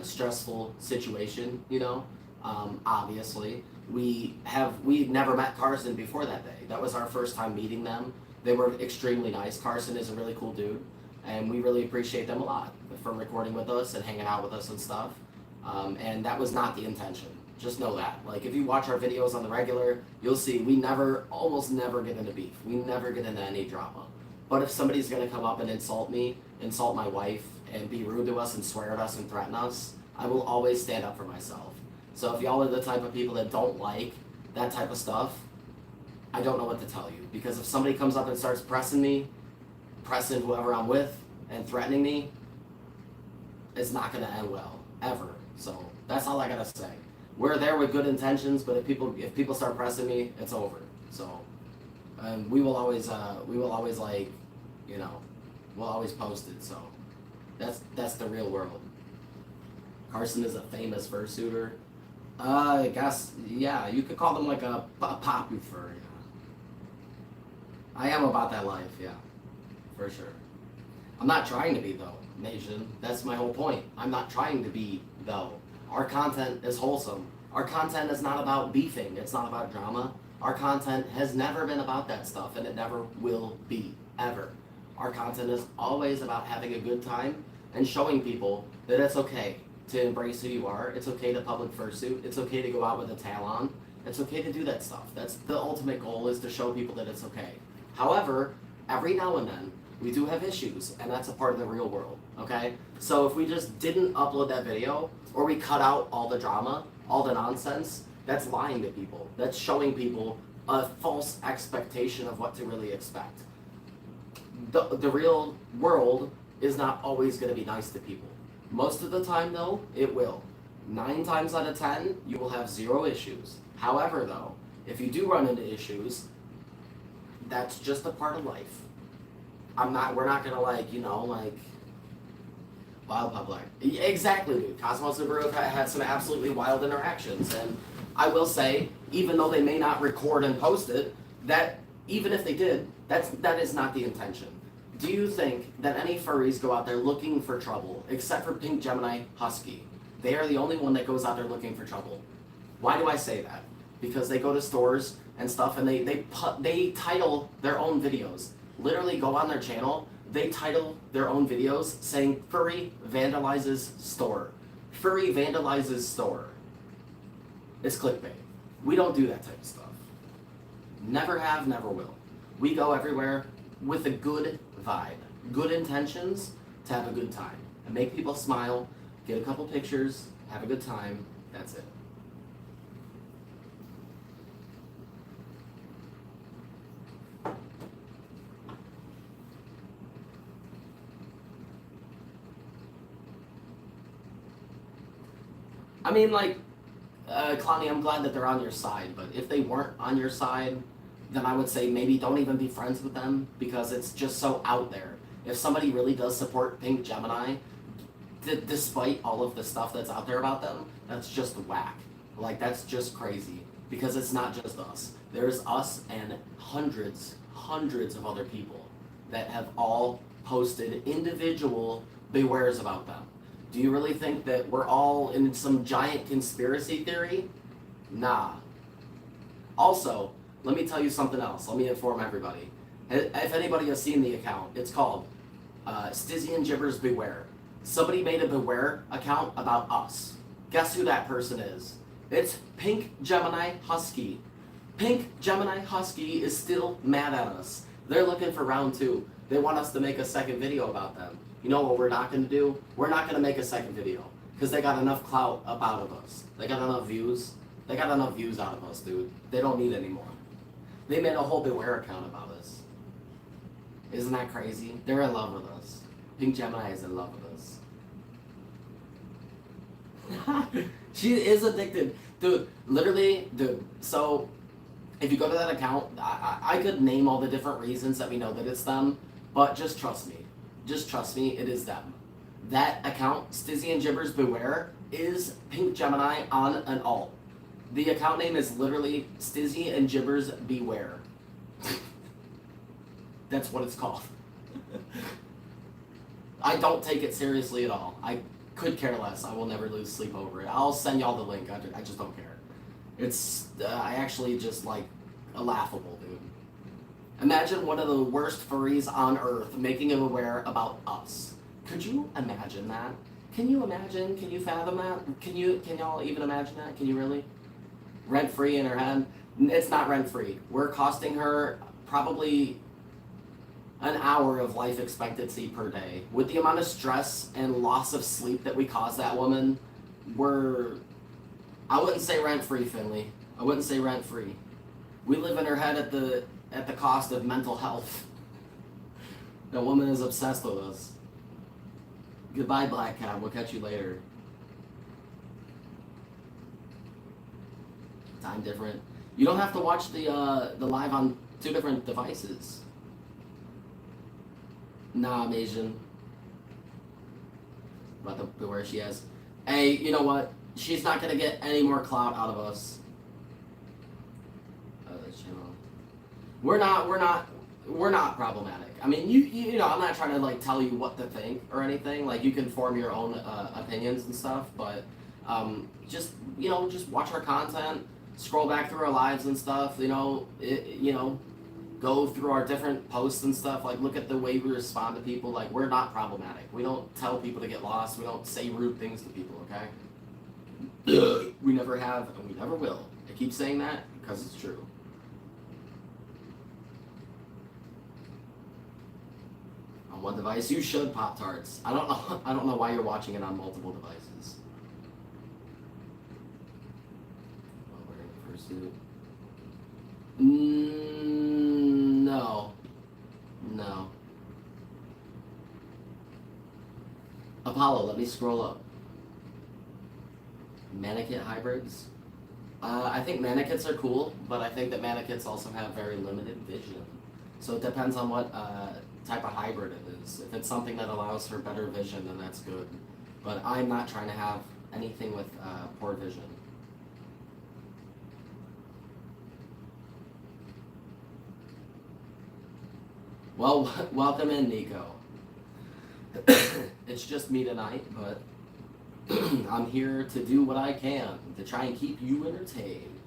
Speaker 1: stressful situation, you know? Obviously. We'd never met Carson before that day. That was our first time meeting them. They were extremely nice. Carson is a really cool dude, and we really appreciate them a lot for recording with us and hanging out with us and stuff. And that was not the intention. Just know that. Like, if you watch our videos on the regular, you'll see we almost never get into beef. We never get into any drama. But if somebody's going to come up and insult me, insult my wife, and be rude to us and swear at us and threaten us, I will always stand up for myself. So if y'all are the type of people that don't like that type of stuff, I don't know what to tell you. Because if somebody comes up and starts pressing me, pressing whoever I'm with, and threatening me, it's not going to end well, ever. So that's all I got to say. We're there with good intentions, but if people start pressing me, it's over. So, and we will always like, you know, we'll always post it. So that's the real world. Carson is a famous fursuiter. I guess, yeah, you could call them like a poppy fur. Yeah. I am about that life, yeah, for sure. I'm not trying to be though, nation. That's my whole point. I'm not trying to be though. Our content is wholesome. Our content is not about beefing. It's not about drama. Our content has never been about that stuff, and it never will be, ever. Our content is always about having a good time and showing people that it's okay to embrace who you are. It's okay to public fursuit. It's okay to go out with a tail on. It's okay to do that stuff. That's the ultimate goal, is to show people that it's okay. However, every now and then, we do have issues, and that's a part of the real world, okay? So if we just didn't upload that video, or we cut out all the drama, all the nonsense, that's lying to people. That's showing people a false expectation of what to really expect. The real world is not always going to be nice to people. Most of the time, though, it will. 9 times out of 10, you will have 0 issues. However, though, If you do run into issues, that's just a part of life. We're not gonna like, wild public. Exactly, dude. Cosmos and Baruch had some absolutely wild interactions, and I will say, even though they may not record and post it, that even if they did, that is not the intention. Do you think that any furries go out there looking for trouble, except for Pink Gemini Husky? They are the only one that goes out there looking for trouble. Why do I say that? Because they go to stores and stuff, and they title their own videos. Literally go on their channel, they title their own videos saying Furry vandalizes store. Furry vandalizes store. It's clickbait. We don't do that type of stuff. Never have, never will. We go everywhere with a good vibe, good intentions to have a good time and make people smile, get a couple pictures, have a good time. That's it. I mean, like, Clowny, I'm glad that they're on your side, but if they weren't on your side, then I would say maybe don't even be friends with them, because it's just so out there. If somebody really does support Pink Gemini, despite all of the stuff that's out there about them, that's just whack. Like, that's just crazy, because it's not just us. There's us and hundreds of other people that have all posted individual bewares about them. Do you really think that we're all in some giant conspiracy theory? Nah. Also, let me tell you something else. Let me inform everybody. If anybody has seen the account, it's called Stizzy and Jibbers Beware. Somebody made a Beware account about us. Guess who that person is? It's Pink Gemini Husky. Pink Gemini Husky is still mad at us. They're looking for round 2. They want us to make a second video about them. You know what we're not going to do? We're not going to make a second video, because they got enough clout up out of us. They got enough views. They got enough views out of us, dude. They don't need any more. They made a whole Beware account about us. Isn't that crazy? They're in love with us. Pink Gemini is in love with us. She is addicted. Dude, literally, dude. So, if you go to that account, I could name all the different reasons that we know that it's them, but just trust me. Just trust me, it is them. That account, Stizzy and Jibbers Beware, is Pink Gemini on an alt. The account name is literally Stizzy and Jibbers Beware. That's what it's called. I don't take it seriously at all. I could care less. I will never lose sleep over it. I'll send y'all the link. I just don't care. It's, I actually just like, laughable, dude. Imagine one of the worst furries on earth making a Beware about us. Could you imagine that? Can you imagine? Can you fathom that? Can y'all even imagine that? Can you really? Rent-free in her head? It's not rent-free. We're costing her probably an hour of life expectancy per day. With the amount of stress and loss of sleep that we cause that woman, I wouldn't say rent-free, Finley. I wouldn't say rent-free. We live in her head at the cost of mental health. That woman is obsessed with us. Goodbye, Black Cat. We'll catch you later. Time different. You don't have to watch the live on 2 different devices. Nah, I'm Asian. About the Beware she has. Hey, you know what? She's not gonna get any more clout out of us. We're not problematic. I mean, you know, I'm not trying to like tell you what to think or anything. Like, you can form your own opinions and stuff, but just watch our content, scroll back through our lives and stuff. Go through our different posts and stuff. Like, look at the way we respond to people. Like, we're not problematic. We don't tell people to get lost. We don't say rude things to people. Okay? We never have, and we never will. I keep saying that because it's true. On one device, you should Pop-Tarts. I don't know why you're watching it on multiple devices. While wearing fursuit. No. Apollo, let me scroll up. Mannequin hybrids. I think manakits are cool, but I think that manakits also have very limited vision. So it depends on what type of hybrid it is. If it's something that allows for better vision, then that's good. But I'm not trying to have anything with poor vision. Well, welcome in, Nico. It's just me tonight, but I'm here to do what I can to try and keep you entertained.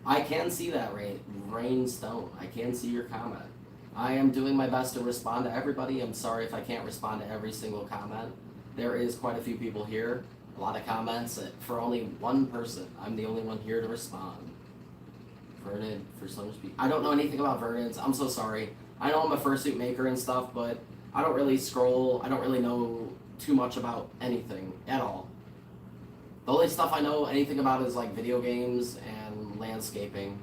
Speaker 1: I can see that, Rainstone. I can see your comment. I am doing my best to respond to everybody. I'm sorry if I can't respond to every single comment. There is quite a few people here, a lot of comments for only one person. I'm the only one here to respond. Vernon, for some speed. I don't know anything about Vernon's. I'm so sorry. I know I'm a fursuit maker and stuff, but I don't really scroll. I don't really know too much about anything at all. The only stuff I know anything about is like video games and landscaping.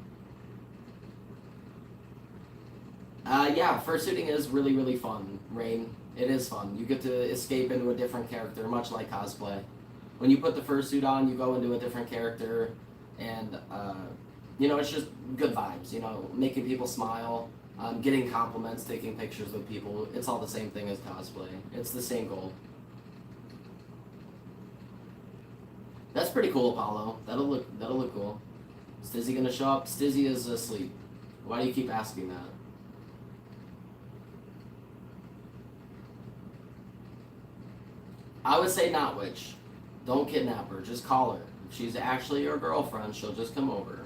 Speaker 1: Yeah, fursuiting is really, really fun, Rain. It is fun. You get to escape into a different character, much like cosplay. When you put the fursuit on, you go into a different character, and, it's just good vibes, making people smile, getting compliments, taking pictures with people. It's all the same thing as cosplay. It's the same goal. That's pretty cool, Apollo. That'll look cool. Is Stizzy gonna show up? Stizzy is asleep. Why do you keep asking that? I would say not witch. Don't kidnap her. Just call her. If she's actually your girlfriend, she'll just come over.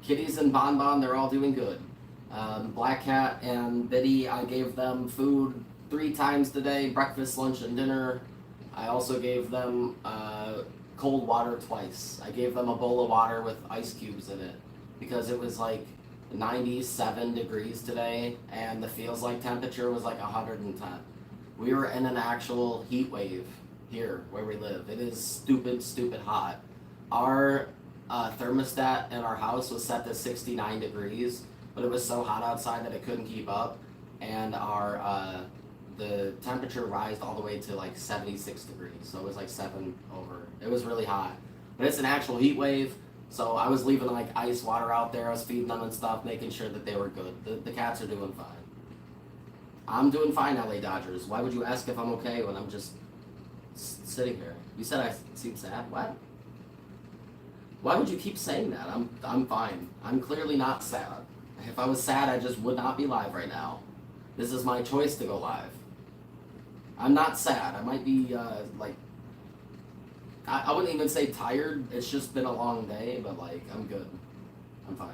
Speaker 1: Kitties and Bonbon, they're all doing good. Black Cat and Biddy, I gave them food 3 times today, breakfast, lunch, and dinner. I also gave them cold water twice. I gave them a bowl of water with ice cubes in it because it was like 97 degrees today and the feels like temperature was like 110. We were in an actual heat wave here where we live. It is stupid hot. Our thermostat in our house was set to 69 degrees, but it was so hot outside that it couldn't keep up, and our the temperature rised all the way to like 76 degrees, so it was like 7 over. It was really hot, but it's an actual heat wave. So I was leaving like ice water out there. I was feeding them and stuff, making sure that they were good. The cats are doing fine. I'm doing fine, LA Dodgers. Why would you ask if I'm okay when I'm just sitting here? You said I seem sad. What? Why would you keep saying that? I'm fine. I'm clearly not sad. If I was sad, I just would not be live right now. This is my choice to go live. I'm not sad. I might be I wouldn't even say tired. It's just been a long day, but like I'm good. I'm fine.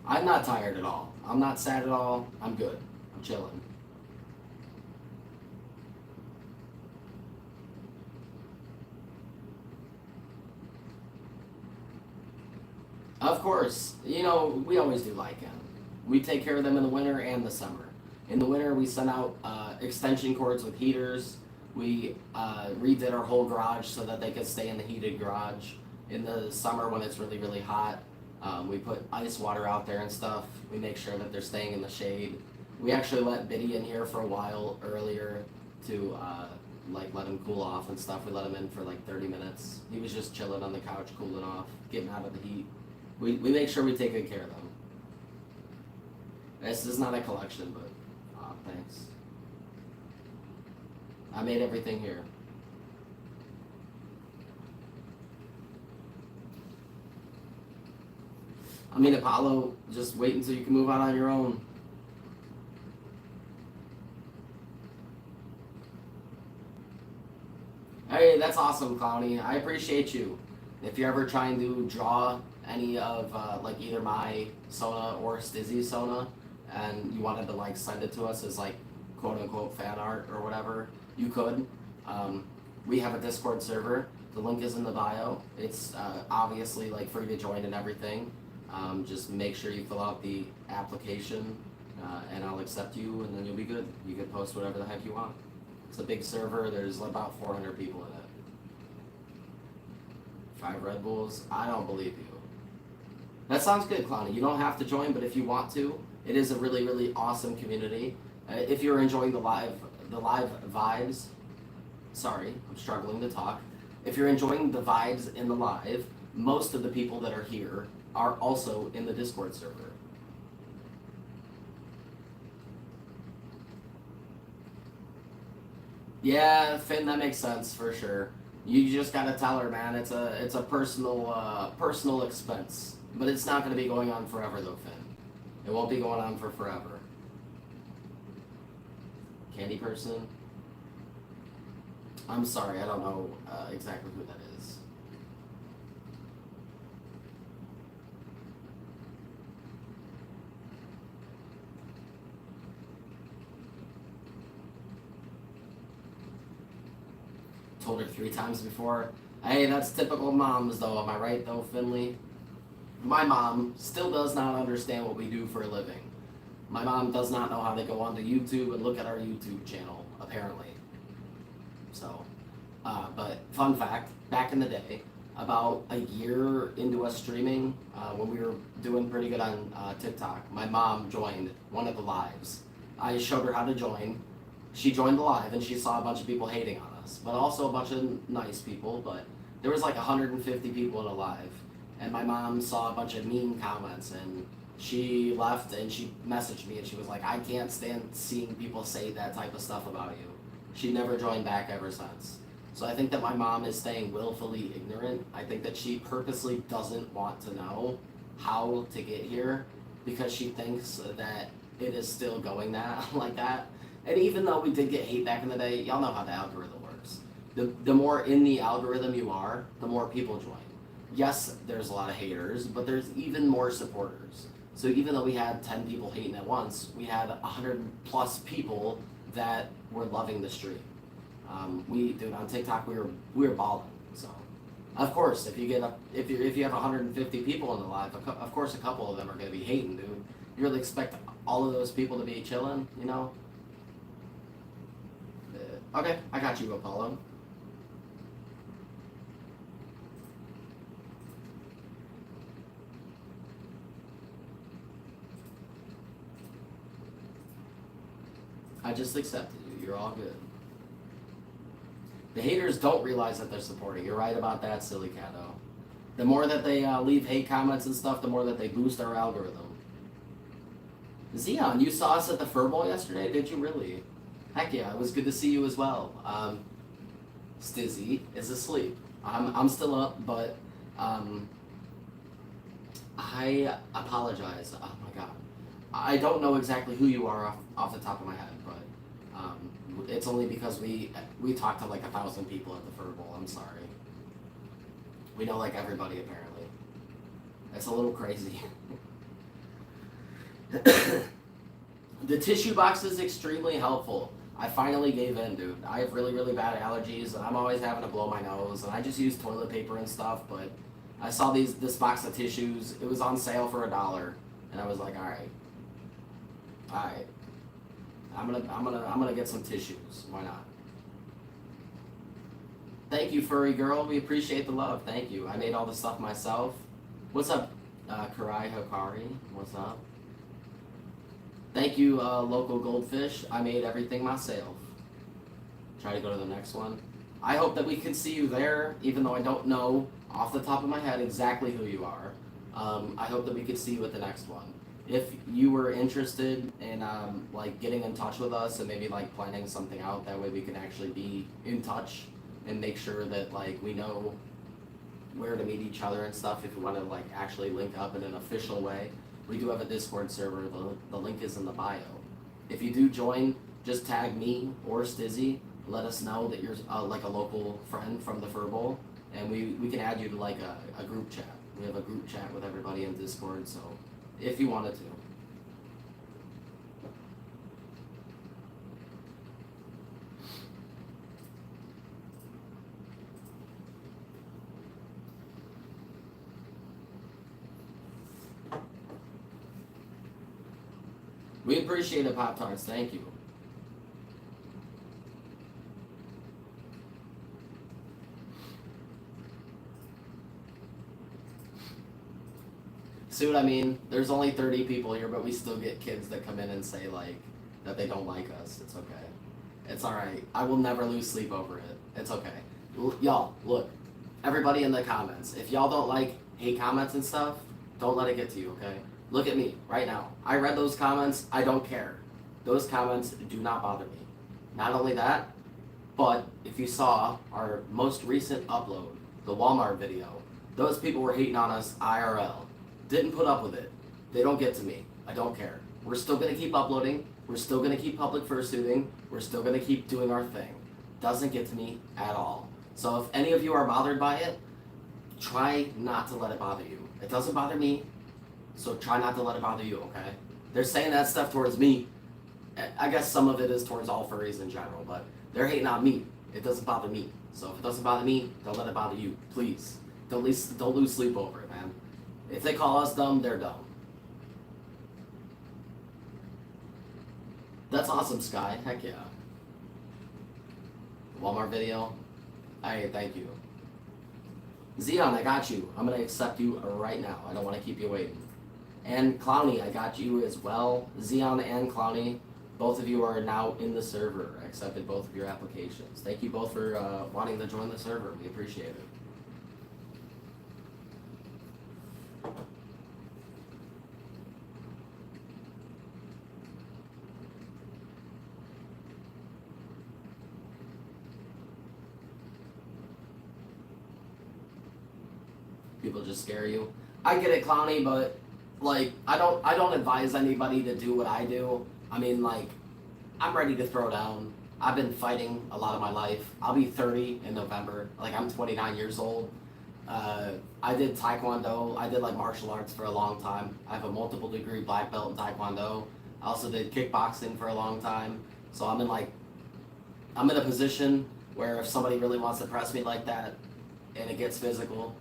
Speaker 1: I'm not tired at all. I'm not sad at all. I'm good. I'm chilling. Of course, we always do Lycan. We take care of them in the winter and the summer. In the winter, we send out extension cords with heaters. We redid our whole garage so that they could stay in the heated garage. In the summer, when it's really, really hot, we put ice water out there and stuff. We make sure that they're staying in the shade. We actually let Biddy in here for a while earlier to let him cool off and stuff. We let him in for like 30 minutes. He was just chilling on the couch, cooling off, getting out of the heat. We make sure we take good care of them. This is not a collection, but thanks. I made everything here. I mean, Apollo, just wait until you can move out on your own. Hey, that's awesome, Clowny. I appreciate you. If you're ever trying to draw any of either my Sona or Stizzy's Sona, and you wanted to send it to us as quote unquote fan art or whatever, you could. We have a Discord server. The link is in the bio. It's obviously free to join and everything. Just make sure you fill out the application, and I'll accept you, and then you'll be good. You can post whatever the heck you want. It's a big server. There's about 400 people in it. 5 Red Bulls. I don't believe you. That sounds good, Clowny. You don't have to join, but if you want to, it is a really, really awesome community. If you're enjoying the live vibes, sorry, I'm struggling to talk. If you're enjoying the vibes in the live, most of the people that are here are also in the Discord server. Yeah, Finn, that makes sense for sure. You just gotta tell her, man. It's a personal expense, but it's not gonna be going on forever though, Finn. It won't be going on for forever. Candy person. I'm sorry, I don't know exactly who that is. Told her 3 times before. Hey, that's typical moms though, am I right though, Finley? My mom still does not understand what we do for a living. My mom does not know how to go onto YouTube and look at our YouTube channel, apparently. So, but fun fact, back in the day, about a year into us streaming, when we were doing pretty good on TikTok, my mom joined one of the lives. I showed her how to join. She joined the live and she saw a bunch of people hating on us, but also a bunch of nice people, but there was like 150 people in a live. And my mom saw a bunch of mean comments and she left and she messaged me and she was like, I can't stand seeing people say that type of stuff about you. She never joined back ever since. So I think that my mom is staying willfully ignorant. I think that she purposely doesn't want to know how to get here because she thinks that it is still going that like that. And even though we did get hate back in the day, y'all know how the algorithm works. The more in the algorithm you are, the more people join. Yes, there's a lot of haters, but there's even more supporters. So even though we had 10 people hating at once, we had 100 plus people that were loving the stream. Dude, on TikTok we were balling. So, of course, if you have 150 people in the live, of course a couple of them are gonna be hating, dude. You really expect all of those people to be chilling, you know? Okay, I got you, Apollo. I just accepted you. You're all good. The haters don't realize that they're supporting. You're right about that, silly catto. The more that they leave hate comments and stuff, the more that they boost our algorithm. Xeon, you saw us at the Fur Bowl yesterday? Did you really? Heck yeah, it was good to see you as well. Stizzy is asleep. I'm still up, but I apologize. Oh my god. I don't know exactly who you are off the top of my head, but it's only because we talked to like 1,000 people at the Fur Bowl. I'm sorry. We know like everybody apparently. It's a little crazy. The tissue box is extremely helpful. I finally gave in, dude. I have really, really bad allergies, and I'm always having to blow my nose, and I just use toilet paper and stuff, but I saw this box of tissues. It was on sale for $1, and I was like, alright. I'm gonna get some tissues. Why not? Thank you, Furry Girl. We appreciate the love. Thank you. I made all the stuff myself. What's up, Karai Hikari? What's up? Thank you, local goldfish. I made everything myself. Try to go to the next one. I hope that we can see you there, even though I don't know off the top of my head exactly who you are. I hope that we could see you at the next one. If you were interested in like getting in touch with us and maybe like planning something out, that way we can actually be in touch and make sure that like we know where to meet each other and stuff. If you want to like actually link up in an official way. We do have a Discord server. The link is in the bio. If you do join, just tag me or Stizzy. Let us know that you're like a local friend from the Fur Bowl, and we can add you to like a group chat. We have a group chat with everybody in Discord, so if you wanted to. We appreciate it, Pop-Tarts. Thank you. See what I mean? There's only 30 people here, but we still get kids that come in and say, like, that they don't like us. It's okay. It's alright. I will never lose sleep over it. It's okay. Y'all, look. Everybody in the comments. If y'all don't like hate comments and stuff, don't let it get to you, okay? Look at me right now. I read those comments. I don't care. Those comments do not bother me. Not only that, but if you saw our most recent upload, the Walmart video, those people were hating on us IRL. Didn't put up with it. They don't get to me. I don't care. We're still going to keep uploading. We're still going to keep public fursuiting. We're still going to keep doing our thing. Doesn't get to me at all. So if any of you are bothered by it, try not to let it bother you. It doesn't bother me, so try not to let it bother you, okay? They're saying that stuff towards me. I guess some of it is towards all furries in general, but they're hating on me. It doesn't bother me. So if it doesn't bother me, don't let it bother you. Please. Don't lose sleep over it, man. If they call us dumb, they're dumb. That's awesome, Sky. Heck yeah. Walmart video. Hey, thank you. Xeon, I got you. I'm going to accept you right now. I don't want to keep you waiting. And Clowny, I got you as well. Xeon and Clowny, both of you are now in the server. I accepted both of your applications. Thank you both for wanting to join the server. We appreciate it. People just scare you. I get it, Clowny, but like I don't advise anybody to do what I do. I mean, like, I'm ready to throw down. I've been fighting a lot of my life. I'll be 30 in November. Like, I'm 29 years old. I did Taekwondo. I did like martial arts for a long time. I have a multiple degree black belt in Taekwondo. I also did kickboxing for a long time. So I'm in a position where if somebody really wants to press me like that and it gets physical,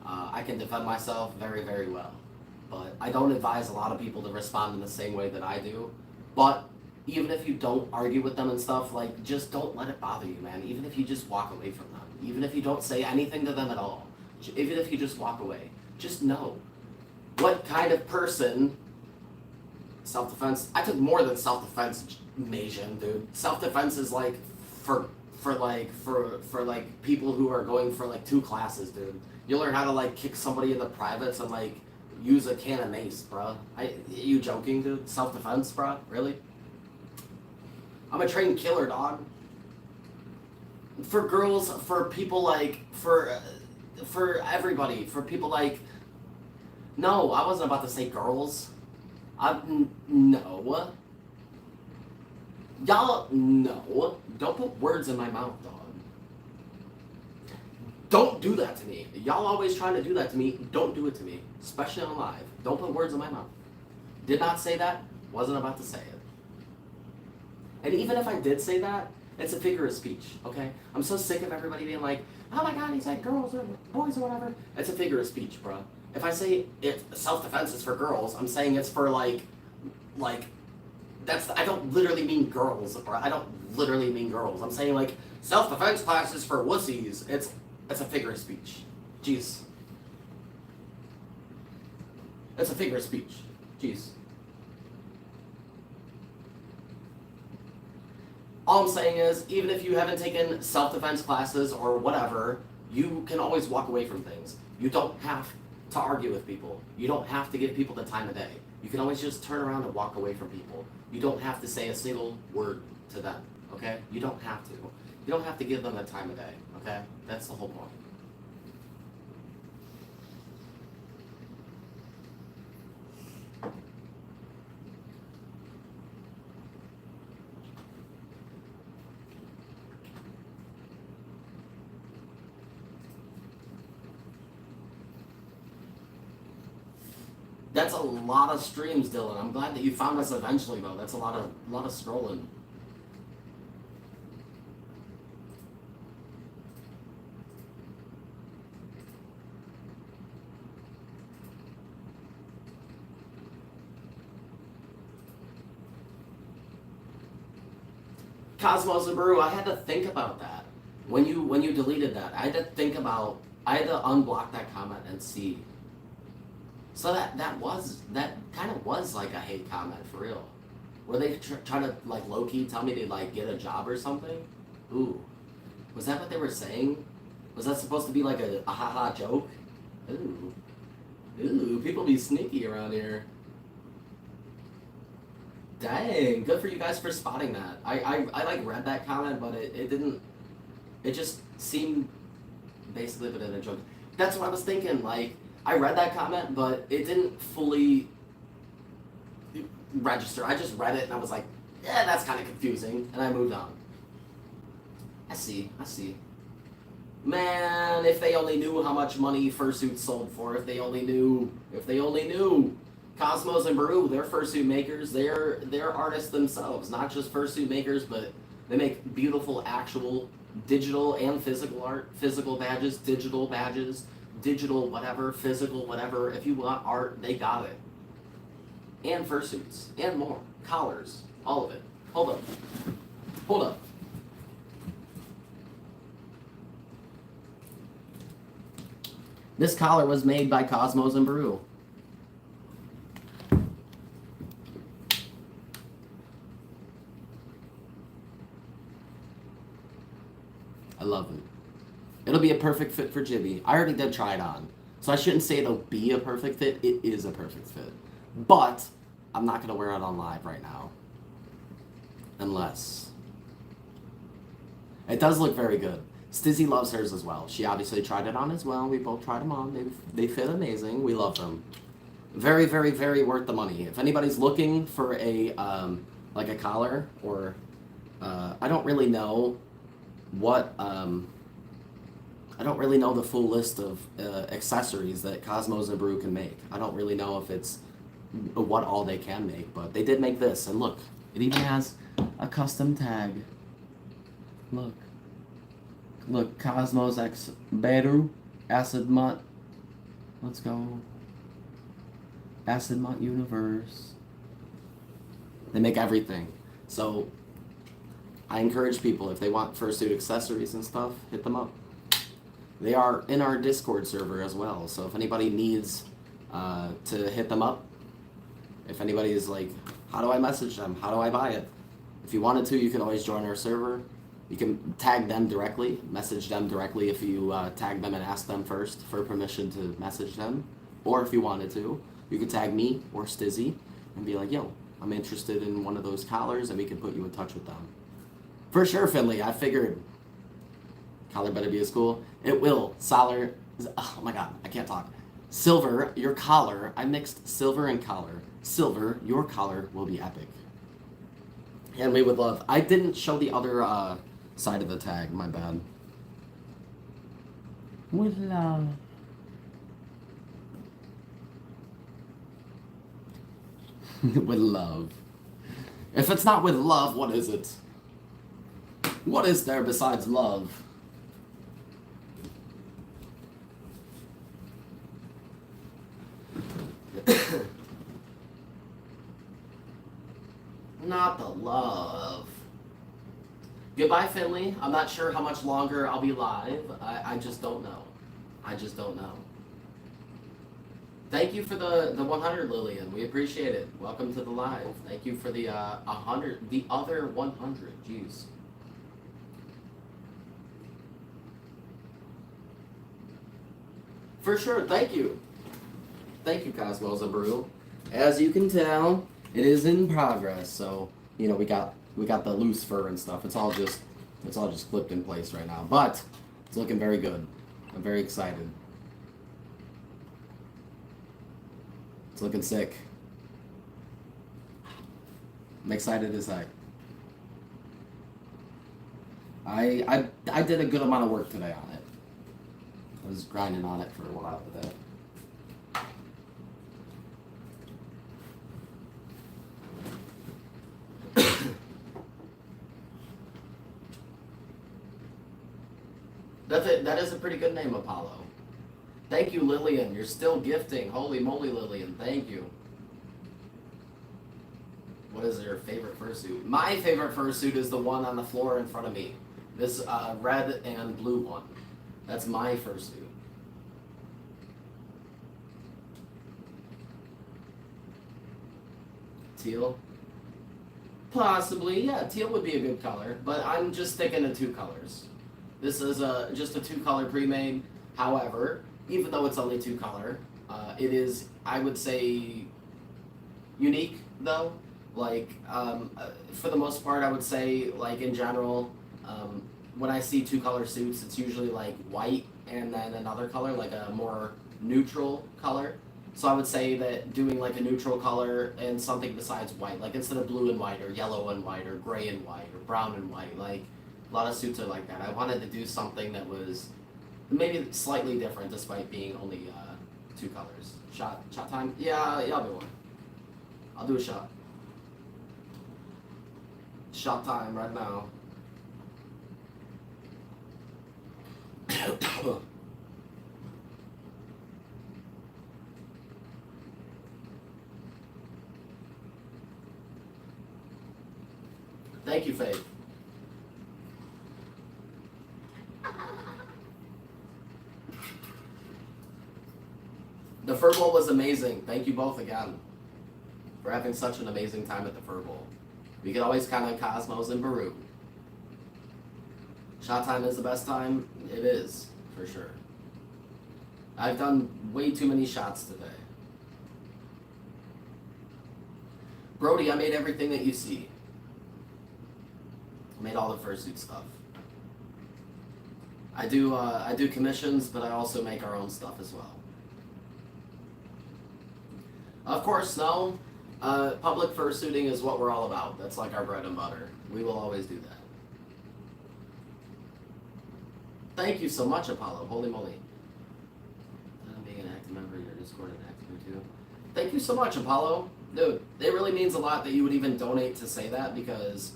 Speaker 1: I can defend myself very, very well. But I don't advise a lot of people to respond in the same way that I do. But even if you don't argue with them and stuff, like, just don't let it bother you, man. Even if you just walk away from them. Even if you don't say anything to them at all. Even if you just walk away. Just know what kind of person... Self-defense... I took more than self-defense, Majin, dude. Self-defense is like for people who are going for like 2 classes, dude. You learn how to like kick somebody in the privates and like use a can of mace, bruh. You joking, dude? Self-defense, bruh? Really? I'm a trained killer, dog. For girls, for people like, for everybody, for people like... No, I wasn't about to say girls. No. Y'all, no. Don't put words in my mouth, dog. Don't do that to me. Y'all always trying to do that to me. Don't do it to me. Especially on live. Don't put words in my mouth. Did not say that. Wasn't about to say it. And even if I did say that, it's a figure of speech, okay? I'm so sick of everybody being like, oh my god, he said girls or boys or whatever. It's a figure of speech, bro. If I say self-defense is for girls, I'm saying it's for like, I don't literally mean girls, bro. I don't literally mean girls. I'm saying like, self-defense classes for wussies. It's a figure of speech. Jeez. It's a figure of speech. Jeez. All I'm saying is, even if you haven't taken self-defense classes or whatever, you can always walk away from things. You don't have to argue with people. You don't have to give people the time of day. You can always just turn around and walk away from people. You don't have to say a single word to them, okay? You don't have to. You don't have to give them the time of day, okay? That's the whole point. That's a lot of streams, Dylan. I'm glad that you found us eventually, though. That's a lot of scrolling. Cosmos and Brew, I had to think about that. When you deleted that, I had to think about, I had to unblock that comment and see. So that kind of was like a hate comment, for real. Were they trying to like low key tell me to like get a job or something? Ooh, was that what they were saying? Was that supposed to be like a haha joke? Ooh, people be sneaky around here. Dang, good for you guys for spotting that. I like read that comment, but it didn't. It just seemed basically but in a joke. That's what I was thinking. Like I read that comment, but it didn't fully register. I just read it and I was like, yeah, that's kind of confusing, and I moved on. I see. Man, if they only knew how much money fursuits sold for. If they only knew. Cosmos and Baru, they're fursuit makers. They're artists themselves, not just fursuit makers, but they make beautiful actual digital and physical art, physical badges, digital whatever, physical whatever. If you want art, they got it. And fursuits, and more. Collars, all of it. Hold up. This collar was made by Cosmos and Baru. I love it. It'll be a perfect fit for Jibby. I already did try it on. So I shouldn't say it'll be a perfect fit. It is a perfect fit. But I'm not going to wear it on live right now. Unless. It does look very good. Stizzy loves hers as well. She obviously tried it on as well. We both tried them on. They fit amazing. We love them. Very, very, very worth the money. If anybody's looking for a like a collar or I don't really know what I don't really know the full list of accessories that Cosmos and Brew can make. I don't really know if it's what all they can make, but they did make this, and look, it even has a custom tag. Look, Cosmos X Beru, Acid Mutt. Let's go. Acid Mutt Universe. They make everything. So I encourage people, if they want fursuit accessories and stuff, hit them up. They are in our Discord server as well, so if anybody needs to hit them up, if anybody is like, how do I message them? How do I buy it? If you wanted to, you can always join our server. You can tag them directly, message them directly if you tag them and ask them first for permission to message them. Or if you wanted to, you could tag me or Stizzy and be like, yo, I'm interested in one of those collars, and we can put you in touch with them. For sure, Finley, I figured collar better be as cool. It will. Solar, oh my god, I can't talk. Silver, your collar, I mixed silver and collar. Silver, your collar will be epic. And we would love, I didn't show the other side of the tag, my bad. With love. With love. If it's not with love, what is it? What is there besides love? Not the love. Goodbye, Finley. I'm not sure how much longer I'll be live. I just don't know. I just don't know. Thank you for the 100, Lillian. We appreciate it. Welcome to the live. Thank you for the 100, the other 100. Jeez. For sure. Thank you. Thank you, Cosmos and Brew. As you can tell, it is in progress. So, you know, we got the loose fur and stuff. It's all just clipped in place right now. But it's looking very good. I'm very excited. It's looking sick. I'm excited as heck. I did a good amount of work today on it. I was grinding on it for a while today. That is a pretty good name, Apollo. Thank you, Lillian. You're still gifting. Holy moly, Lillian. Thank you. What is your favorite fursuit? My favorite fursuit is the one on the floor in front of me. This red and blue one. That's my fursuit. Teal? Possibly, yeah. Teal would be a good color, but I'm just sticking to 2 colors. This is just a 2-color pre-made. However, even though it's only 2-color, it is, I would say, unique though. Like, for the most part, I would say, like, in general, when I see 2-color suits, it's usually like white and then another color, like a more neutral color. So I would say that doing like a neutral color and something besides white, like instead of blue and white or yellow and white or gray and white or brown and white, like a lot of suits are like that. I wanted to do something that was maybe slightly different despite being only 2 colors. Shot time? Yeah, I'll do one. I'll do a shot. Shot time right now. Thank you, Faith. The Fur Bowl was amazing. Thank you both again for having such an amazing time at the Fur Bowl. We could always count on Cosmos and Baru. Shot time is the best time. It is, for sure. I've done way too many shots today. Brody, I made everything that you see. I made all the fursuit stuff. I do commissions, but I also make our own stuff as well. Of course, no. Public fursuiting is what we're all about. That's like our bread and butter. We will always do that. Thank you so much, Apollo. Holy moly. Being an active member of your Discord and active too. Thank you so much, Apollo. Dude, it really means a lot that you would even donate to say that because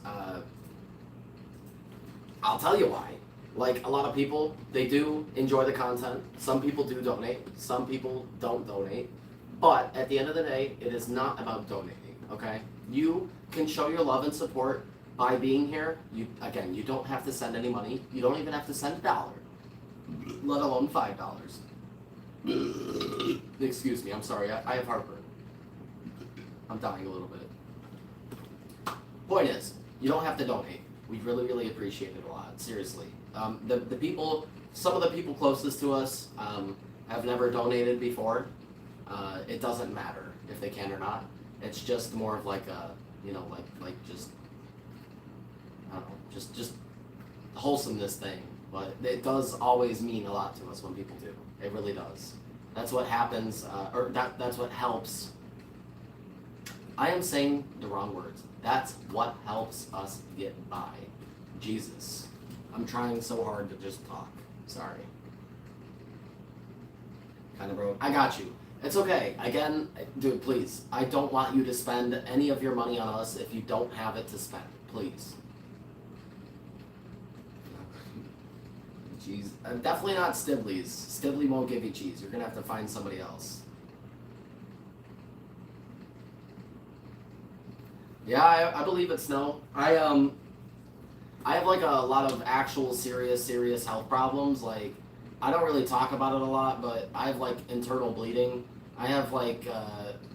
Speaker 1: I'll tell you why. Like, a lot of people, they do enjoy the content. Some people do donate. Some people don't donate. But at the end of the day, it is not about donating, okay? You can show your love and support by being here. You don't have to send any money. You don't even have to send $1, let alone $5. Excuse me, I'm sorry, I have heartburn. I'm dying a little bit. Point is, you don't have to donate. We really, really appreciate it a lot, seriously. The people, some of the people closest to us have never donated before. It doesn't matter if they can or not. It's just more of like a, you know, like just, I don't know, just wholesomeness thing. But it does always mean a lot to us when people do. It really does. That's what happens, or that's what helps. I am saying the wrong words. That's what helps us get by. Jesus. I'm trying so hard to just talk. Sorry. Kind of broke. I got you. It's okay. Again, dude, please. I don't want you to spend any of your money on us if you don't have it to spend. Please. Cheese. Definitely not Stibley's. Stibley won't give you cheese. You're going to have to find somebody else. Yeah, I believe it's no. I have like a lot of actual serious health problems. Like, I don't really talk about it a lot, but I have like internal bleeding. I have like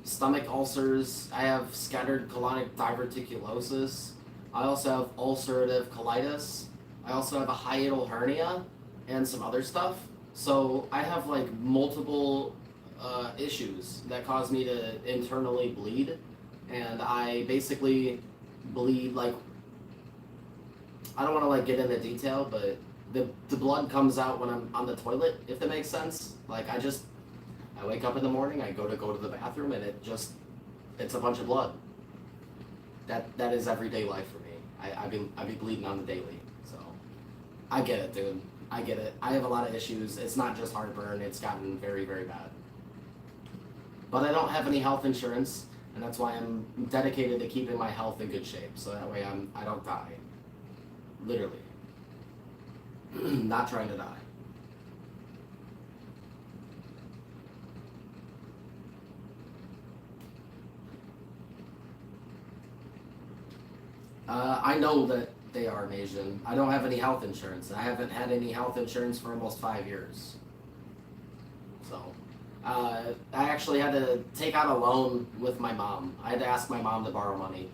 Speaker 1: stomach ulcers. I have scattered colonic diverticulosis. I also have ulcerative colitis. I also have a hiatal hernia and some other stuff. So I have like multiple issues that cause me to internally bleed. And I basically bleed like, I don't want to like get into detail, but the blood comes out when I'm on the toilet, if that makes sense. Like I wake up in the morning, I go to the bathroom, and it's a bunch of blood. That is everyday life for me. I be bleeding on the daily, so I get it, dude. I get it. I have a lot of issues. It's not just heartburn. It's gotten very, very bad. But I don't have any health insurance, and that's why I'm dedicated to keeping my health in good shape, so that way I don't die. Literally. Not trying to die. I know that they are an Asian. I don't have any health insurance. I haven't had any health insurance for almost 5 years. So, I actually had to take out a loan with my mom. I had to ask my mom to borrow money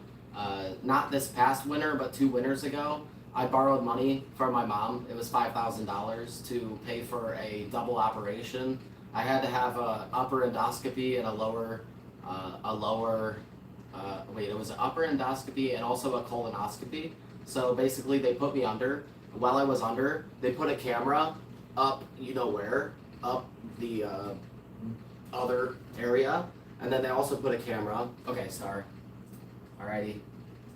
Speaker 1: not this past winter, but 2 winters ago, I borrowed money from my mom. It was $5,000 to pay for a double operation. I had to have a upper endoscopy and it was an upper endoscopy and also a colonoscopy. So basically, they put me under. While I was under, they put a camera up, you know where, up the other area, and then they also put a camera. Okay, Star. Alrighty.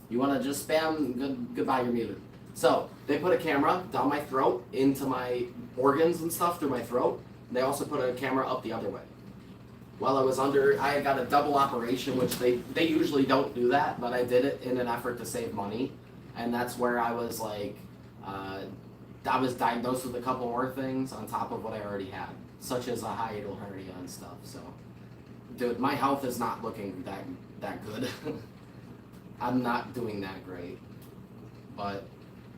Speaker 1: You want to just spam? Goodbye, you're muted. So they put a camera down my throat into my organs and stuff through my throat. They also put a camera up the other way. While I was under, I got a double operation, which they usually don't do that, but I did it in an effort to save money. And that's where I was like, I was diagnosed with a couple more things on top of what I already had, such as a hiatal hernia and stuff. So, dude, my health is not looking that good. I'm not doing that great, but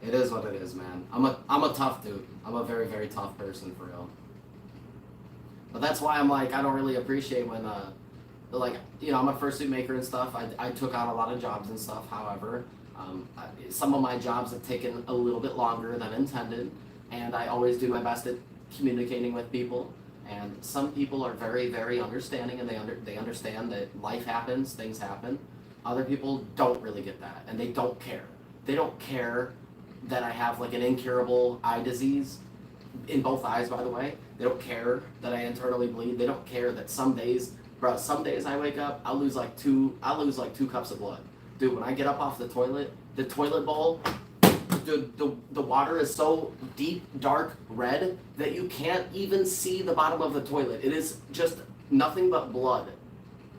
Speaker 1: it is what it is, man. I'm a tough dude. I'm a very, very tough person for real. But that's why I'm like, I don't really appreciate when, like, you know, I'm a fursuit maker and stuff. I took on a lot of jobs and stuff. However, some of my jobs have taken a little bit longer than intended, and I always do my best at communicating with people. And some people are very, very understanding, and they understand that life happens, things happen. Other people don't really get that, and they don't care. They don't care that I have like an incurable eye disease in both eyes, by the way. They don't care that I internally bleed. They don't care that some days I wake up, I'll lose like 2 cups of blood. Dude, when I get up off the toilet bowl, the water is so deep, dark red that you can't even see the bottom of the toilet. It is just nothing but blood.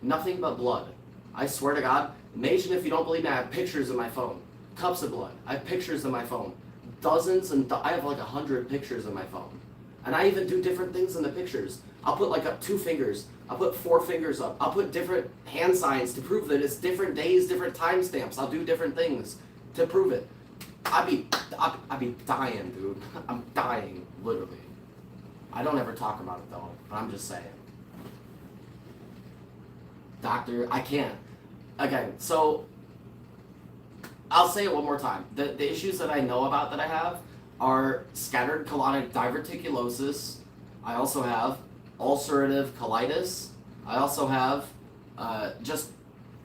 Speaker 1: Nothing but blood. I swear to God, imagine if you don't believe me, I have pictures in my phone. Cups of blood. I have pictures in my phone. Dozens I have like 100 pictures in my phone. And I even do different things in the pictures. I'll put like up 2 fingers. I'll put 4 fingers up. I'll put different hand signs to prove that it's different days, different timestamps. I'll do different things to prove it. I'd be dying, dude. I'm dying, literally. I don't ever talk about it though, but I'm just saying. Doctor, I can't. Again, so I'll say it one more time. The issues that I know about that I have are scattered colonic diverticulosis. I also have ulcerative colitis. I also have just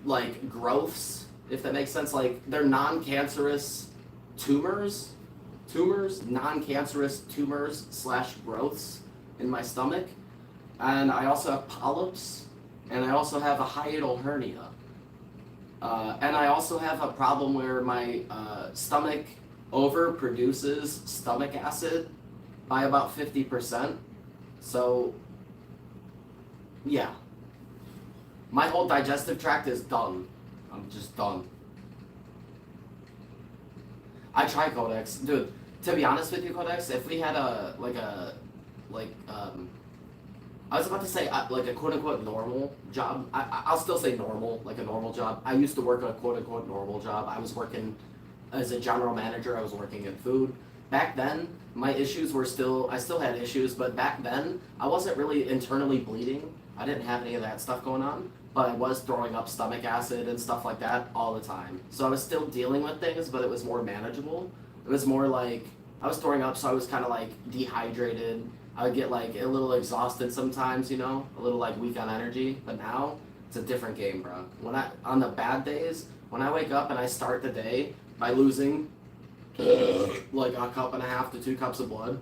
Speaker 1: like growths, if that makes sense. Like they're non-cancerous tumors, non-cancerous tumors / growths in my stomach. And I also have polyps, and I also have a hiatal hernia. And I also have a problem where my stomach overproduces stomach acid by about 50%. So, yeah. My whole digestive tract is done. I'm just done. I try Codex. Dude, to be honest with you, Codex, if we had I was about to say like a quote-unquote normal job. I'll still say normal, like a normal job. I used to work a quote-unquote normal job. I was working as a general manager. I was working in food. Back then, my issues were I still had issues, but back then, I wasn't really internally bleeding. I didn't have any of that stuff going on, but I was throwing up stomach acid and stuff like that all the time. So I was still dealing with things, but it was more manageable. It was more like, I was throwing up, so I was kind of like dehydrated. I would get like a little exhausted sometimes, you know, a little like weak on energy. But now it's a different game, bro. On the bad days, when I wake up and I start the day by losing like a cup and a half to 2 cups of blood.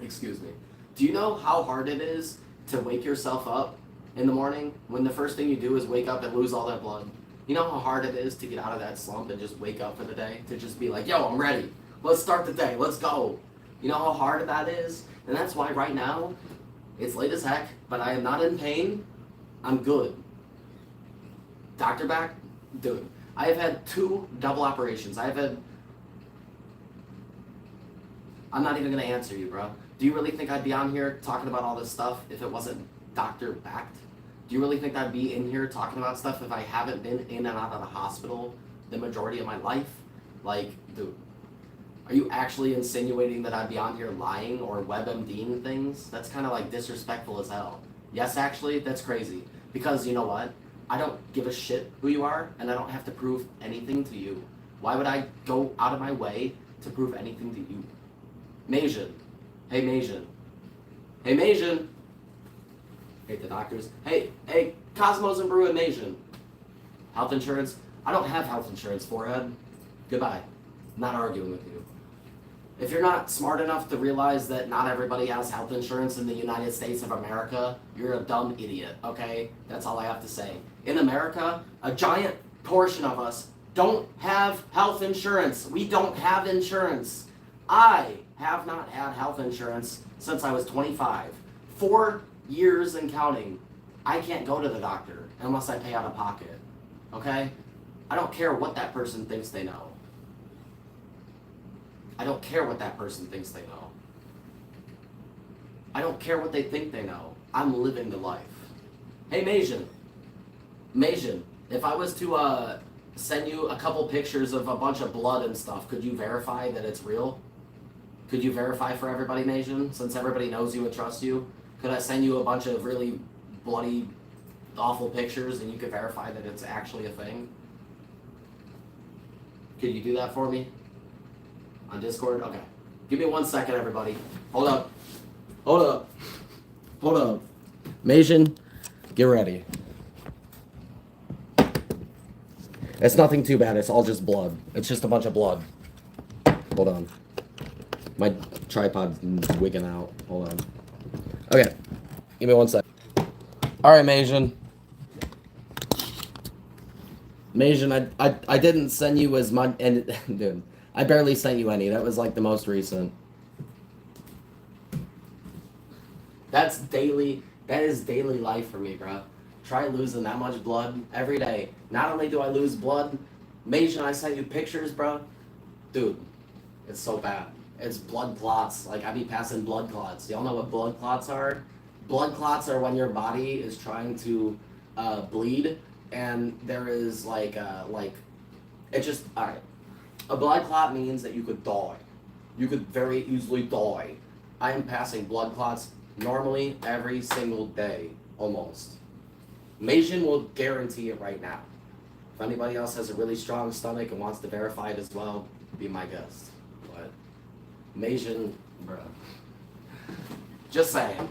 Speaker 1: Excuse me. Do you know how hard it is to wake yourself up in the morning when the first thing you do is wake up and lose all that blood? You know how hard it is to get out of that slump and just wake up for the day? To just be like, yo, I'm ready. Let's start the day. Let's go. You know how hard that is? And that's why right now, it's late as heck, but I am not in pain. I'm good. Doctor back? Dude, I have had 2 double operations. I'm not even going to answer you, bro. Do you really think I'd be on here talking about all this stuff if it wasn't doctor backed? Do you really think I'd be in here talking about stuff if I haven't been in and out of the hospital the majority of my life? Like, dude. Are you actually insinuating that I'd be on here lying or WebMDing things? That's kind of like disrespectful as hell. Yes, actually, that's crazy. Because you know what? I don't give a shit who you are, and I don't have to prove anything to you. Why would I go out of my way to prove anything to you? Majin. Hey, Majin. Hey, Majin. Hate the doctors. Hey, Cosmos and Brew and Majin. Health insurance? I don't have health insurance, forehead. Goodbye. Not arguing with you. If you're not smart enough to realize that not everybody has health insurance in the United States of America, you're a dumb idiot, okay? That's all I have to say. In America, a giant portion of us don't have health insurance. We don't have insurance. I have not had health insurance since I was 25. 4 years and counting. I can't go to the doctor unless I pay out of pocket, okay? I don't care what that person thinks they know. I don't care what that person thinks they know. I don't care what they think they know. I'm living the life. Hey, Majin. Majin, if I was to send you a couple pictures of a bunch of blood and stuff, could you verify that it's real? Could you verify for everybody, Majin, since everybody knows you and trusts you? Could I send you a bunch of really bloody, awful pictures and you could verify that it's actually a thing? Could you do that for me? On Discord? Okay. Give me 1 second, everybody. Hold up. Hold up. Hold up. Majin, get ready. It's nothing too bad. It's all just blood. It's just a bunch of blood. Hold on. My tripod's wigging out. Hold on. Okay. Give me 1 sec. Alright, Majin. Majin, I didn't send you as much, and dude, I barely sent you any. That was like the most recent. That is daily life for me, bro. Try losing that much blood every day. Not only do I lose blood, Majin, I sent you pictures, bro. Dude, it's so bad. It's blood clots. Like, I be passing blood clots. Y'all know what blood clots are? Blood clots are when your body is trying to bleed, and there is it's just, alright. A blood clot means that you could die. You could very easily die. I am passing blood clots normally every single day, almost. Majin will guarantee it right now. If anybody else has a really strong stomach and wants to verify it as well, be my guest. But Majin, bruh. Just saying.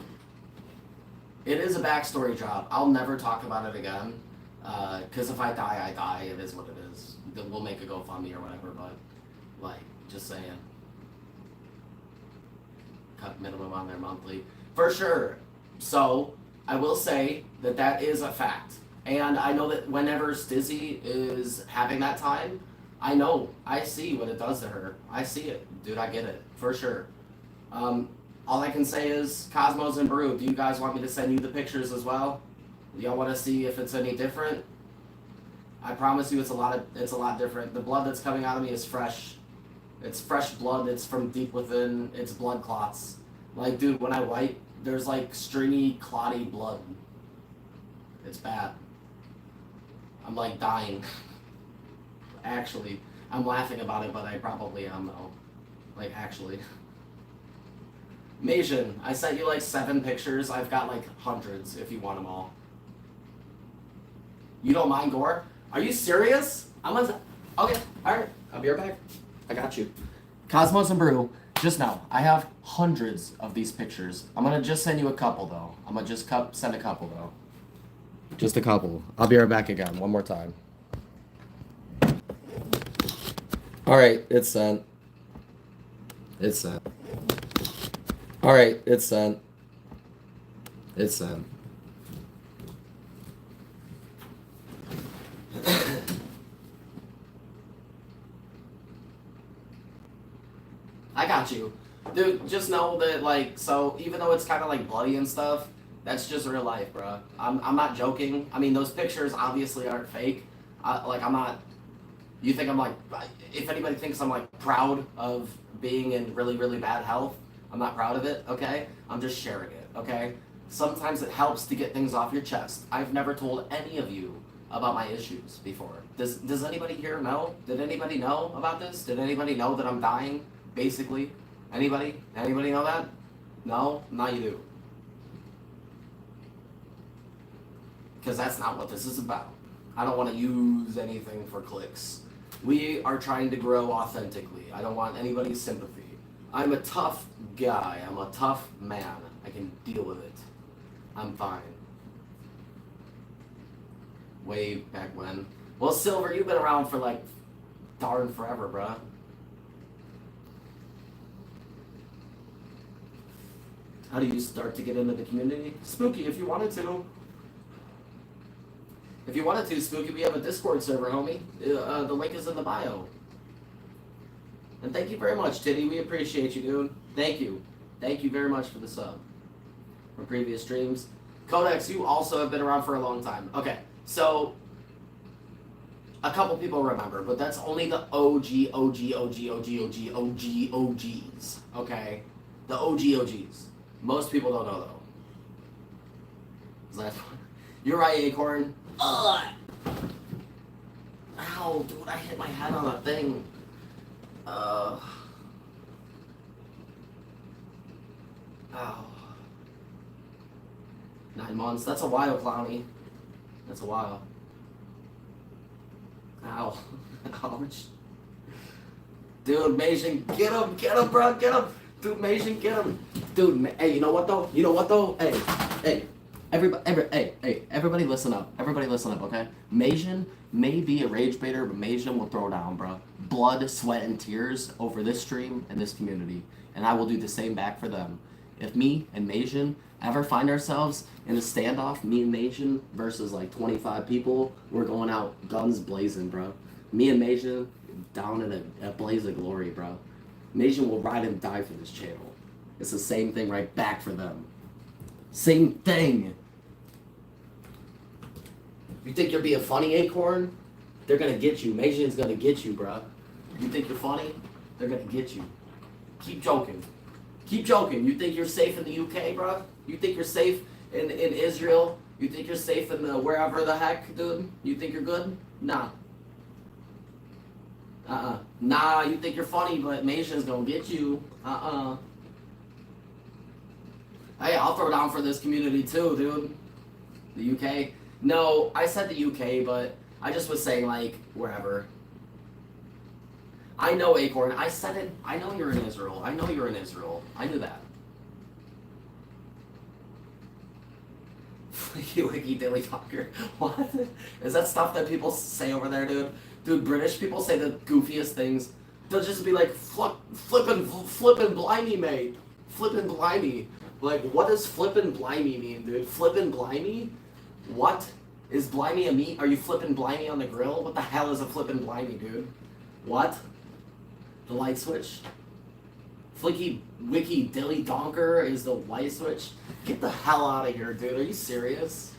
Speaker 1: It is a backstory drop. I'll never talk about it again. Because if I die, I die. It is what it is. We'll make a GoFundMe or whatever, but, like, just saying. Cut minimum on their monthly. For sure. So, I will say that that is a fact. And I know that whenever Stizzy is having that time, I see what it does to her. I see it. Dude, I get it. For sure. All I can say is, Cosmos and Brew, do you guys want me to send you the pictures as well? Y'all want to see if it's any different? I promise you it's a lot different. The blood that's coming out of me is fresh. It's fresh blood. It's from deep within. It's blood clots. Like, dude, when I wipe, there's like stringy, clotty blood. It's bad. I'm like dying. Actually, I'm laughing about it, but I probably am though. Like, actually. Majin, I sent you like 7 pictures. I've got like hundreds if you want them all. You don't mind gore? Are you serious? Okay, alright. I'll be right back. I got you. Cosmos and Brew, just know, I have hundreds of these pictures. I'm gonna just send you a couple though. I'm gonna just send a couple though. Just a couple. I'll be right back again, one more time. Alright, it's sent. It's sent. Alright, it's sent. It's sent. I got you. Dude, just know that, like, so, even though it's kind of, like, bloody and stuff, that's just real life, bro. I'm not joking. I mean, those pictures obviously aren't fake. I'm not... You think I'm, like... If anybody thinks I'm, like, proud of being in really, really bad health, I'm not proud of it, okay? I'm just sharing it, okay? Sometimes it helps to get things off your chest. I've never told any of you about my issues before. Does anybody here know? Did anybody know about this? Did anybody know that I'm dying, basically? Anybody? Anybody know that? No? Now you do. because that's not what this is about. I don't want to use anything for clicks. We are trying to grow authentically. I don't want anybody's sympathy. I'm a tough guy. I'm a tough man. I can deal with it. I'm fine. Way back when. Well, Silver, you've been around for like darn forever, bruh. How do you start to get into the community? Spooky, if you wanted to. If you wanted to, Spooky, we have a Discord server, homie. The link is in the bio. And thank you very much, Titty. We appreciate you, dude. Thank you. Thank you very much for the sub. From previous streams. Codex, you also have been around for a long time. Okay, so a couple people remember, but that's only the OGs. Okay? The OGs. Most people don't know, though. Is that fun? You're right, Acorn. Ugh. Ow, dude, I hit my head on that thing. Ow. 9 months. That's a while, Clowny. That's a while. Ow. Ouch. Dude, Majin, get him, bro, get him. Dude, Majin, get him. Dude, hey, you know what though? Hey. Everybody listen up. Everybody listen up, okay? Majin may be a rage baiter, but Majin will throw down, bro. Blood, sweat, and tears over this stream and this community. And I will do the same back for them. If me and Majin ever find ourselves in a standoff, me and Majin versus like 25 people, we're going out guns blazing, bro. Me and Majin down in a blaze of glory, bro. Majin will ride and die for this channel. It's the same thing right back for them. Same thing. You think you're being funny, Acorn? They're gonna get you. Majin's gonna get you, bro. You think you're funny? They're gonna get you. Keep joking. Keep joking. You think you're safe in the UK, bro? You think you're safe in Israel? You think you're safe in wherever the heck, dude? You think you're good? Nah. Nah, you think you're funny, but Majin's gonna get you. Hey, I'll throw down for this community too, dude. The UK? No, I said the UK, but I just was saying, like, wherever. I know, Acorn. I said it. I know you're in Israel. I know you're in Israel. I knew that. Wiki Daily Talker. What? Is that stuff that people say over there, dude? Dude, British people say the goofiest things. They'll just be like, flippin' blimey, mate. Flippin' blimey. Like, what does flippin' blimey mean, dude? Flippin' blimey? What? Is blimey a meat? Are you flippin' blimey on the grill? What the hell is a flippin' blimey, dude? What? The light switch? Flicky Wiki Dilly Donker is the light switch? Get the hell out of here, dude. Are you serious?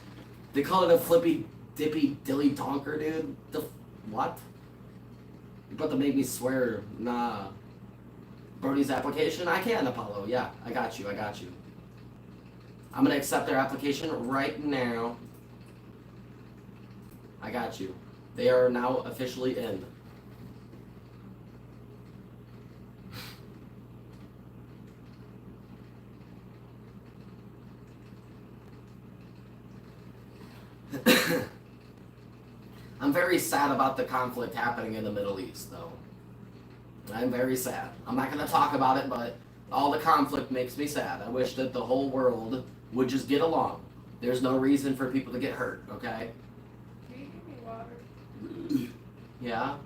Speaker 1: They call it a flippy dippy dilly donker, dude? The what? You're about to make me swear. Nah. Brody's application? I can, Apollo. Yeah, I got you. I'm gonna accept their application right now. I got you. They are now officially in. I'm very sad about the conflict happening in the Middle East, though. I'm very sad. I'm not going to talk about it, but all the conflict makes me sad. I wish that the whole world would just get along. There's no reason for people to get hurt, okay?
Speaker 2: Can you give me water?
Speaker 1: Yeah?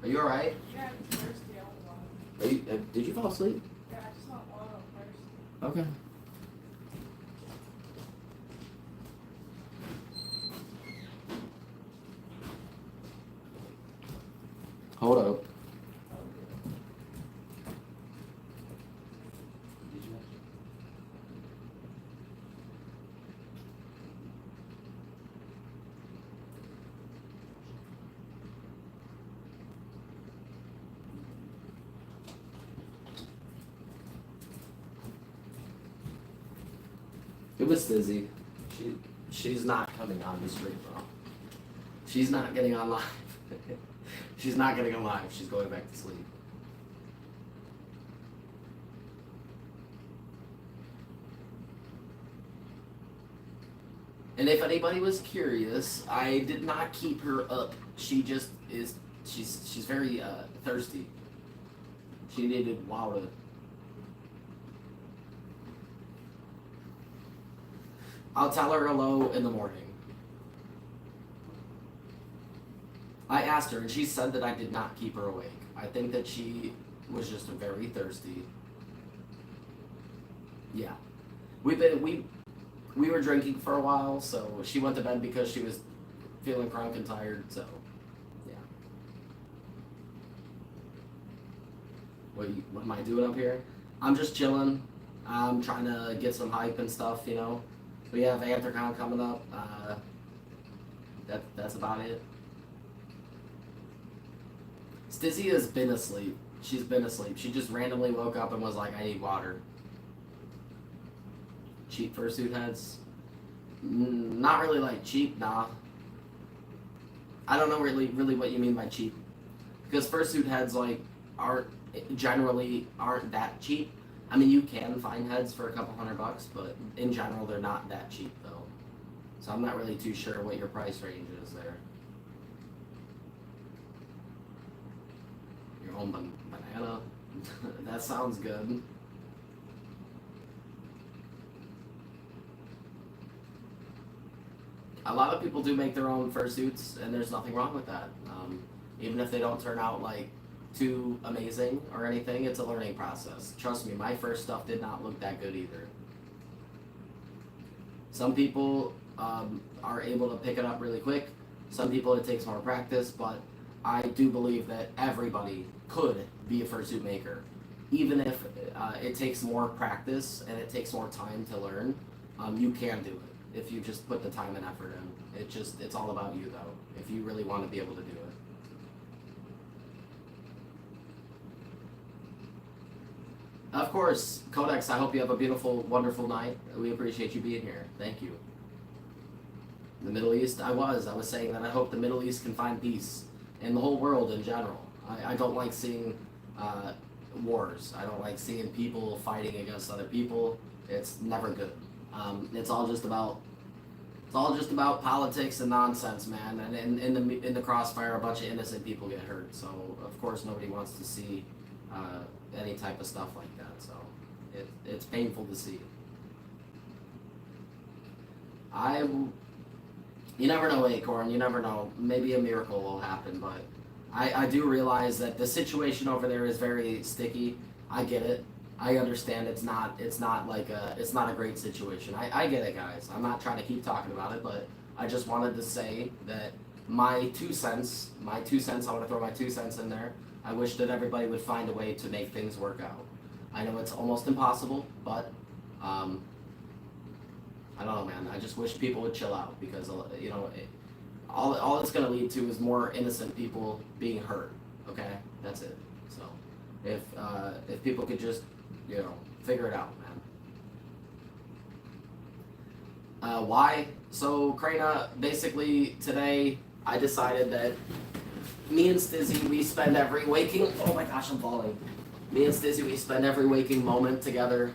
Speaker 1: Are you alright?
Speaker 2: Yeah, I'm thirsty. I want water.
Speaker 1: Did you fall asleep?
Speaker 2: Yeah, I just want water. I'm thirsty.
Speaker 1: Okay. Hold up. It was Stizzy. She's not coming on the stream, bro. She's not getting on live. She's not getting on live. She's going back to sleep. And if anybody was curious, I did not keep her up. She just is. She's very thirsty. She needed water. I'll tell her hello in the morning. I asked her, and she said that I did not keep her awake. I think that she was just very thirsty. Yeah, we were drinking for a while, so she went to bed because she was feeling crunk and tired. So, yeah. What am I doing up here? I'm just chilling. I'm trying to get some hype and stuff. You know, we have Anthrocon coming up. That's about it. Stizzy has been asleep. She's been asleep. She just randomly woke up and was like, I need water. Cheap fursuit heads? Not really like cheap, nah. I don't know really what you mean by cheap. Because fursuit heads like generally aren't that cheap. I mean, you can find heads for a couple $100, but in general they're not that cheap though. So I'm not really too sure what your price range is there. Your own banana? That sounds good. A lot of people do make their own fursuits, and there's nothing wrong with that. Even if they don't turn out like too amazing or anything, it's a learning process. Trust me, my first stuff did not look that good either. Some people are able to pick it up really quick. Some people it takes more practice, but I do believe that everybody could be a fursuit maker, even if it takes more practice and it takes more time to learn. You can do it if you just put the time and effort in. It's all about you though, if you really want to be able to do it. Of course, Codex, I hope you have a beautiful, wonderful night. We appreciate you being here. Thank you. The Middle East, I was saying that I hope the Middle East can find peace in the whole world in general. I don't like seeing wars. I don't like seeing people fighting against other people. It's never good. It's all just about politics and nonsense, man. And in the crossfire, a bunch of innocent people get hurt. So of course nobody wants to see any type of stuff like that. So it's painful to see. You never know, Acorn. You never know. Maybe a miracle will happen, but I do realize that the situation over there is very sticky. I get it. I understand it's not a great situation. I get it, guys. I'm not trying to keep talking about it, but I just wanted to say that my 2 cents, I want to throw my 2 cents in there. I wish that everybody would find a way to make things work out. I know it's almost impossible, but I don't know, man. I just wish people would chill out because all it's going to lead to is more innocent people being hurt. Okay, that's it. So if people could just figure it out, man. Why? So Krana, basically today I decided that me and Stizzy, we spend every waking. Oh my gosh, I'm falling. Me and Stizzy, we spend every waking moment together.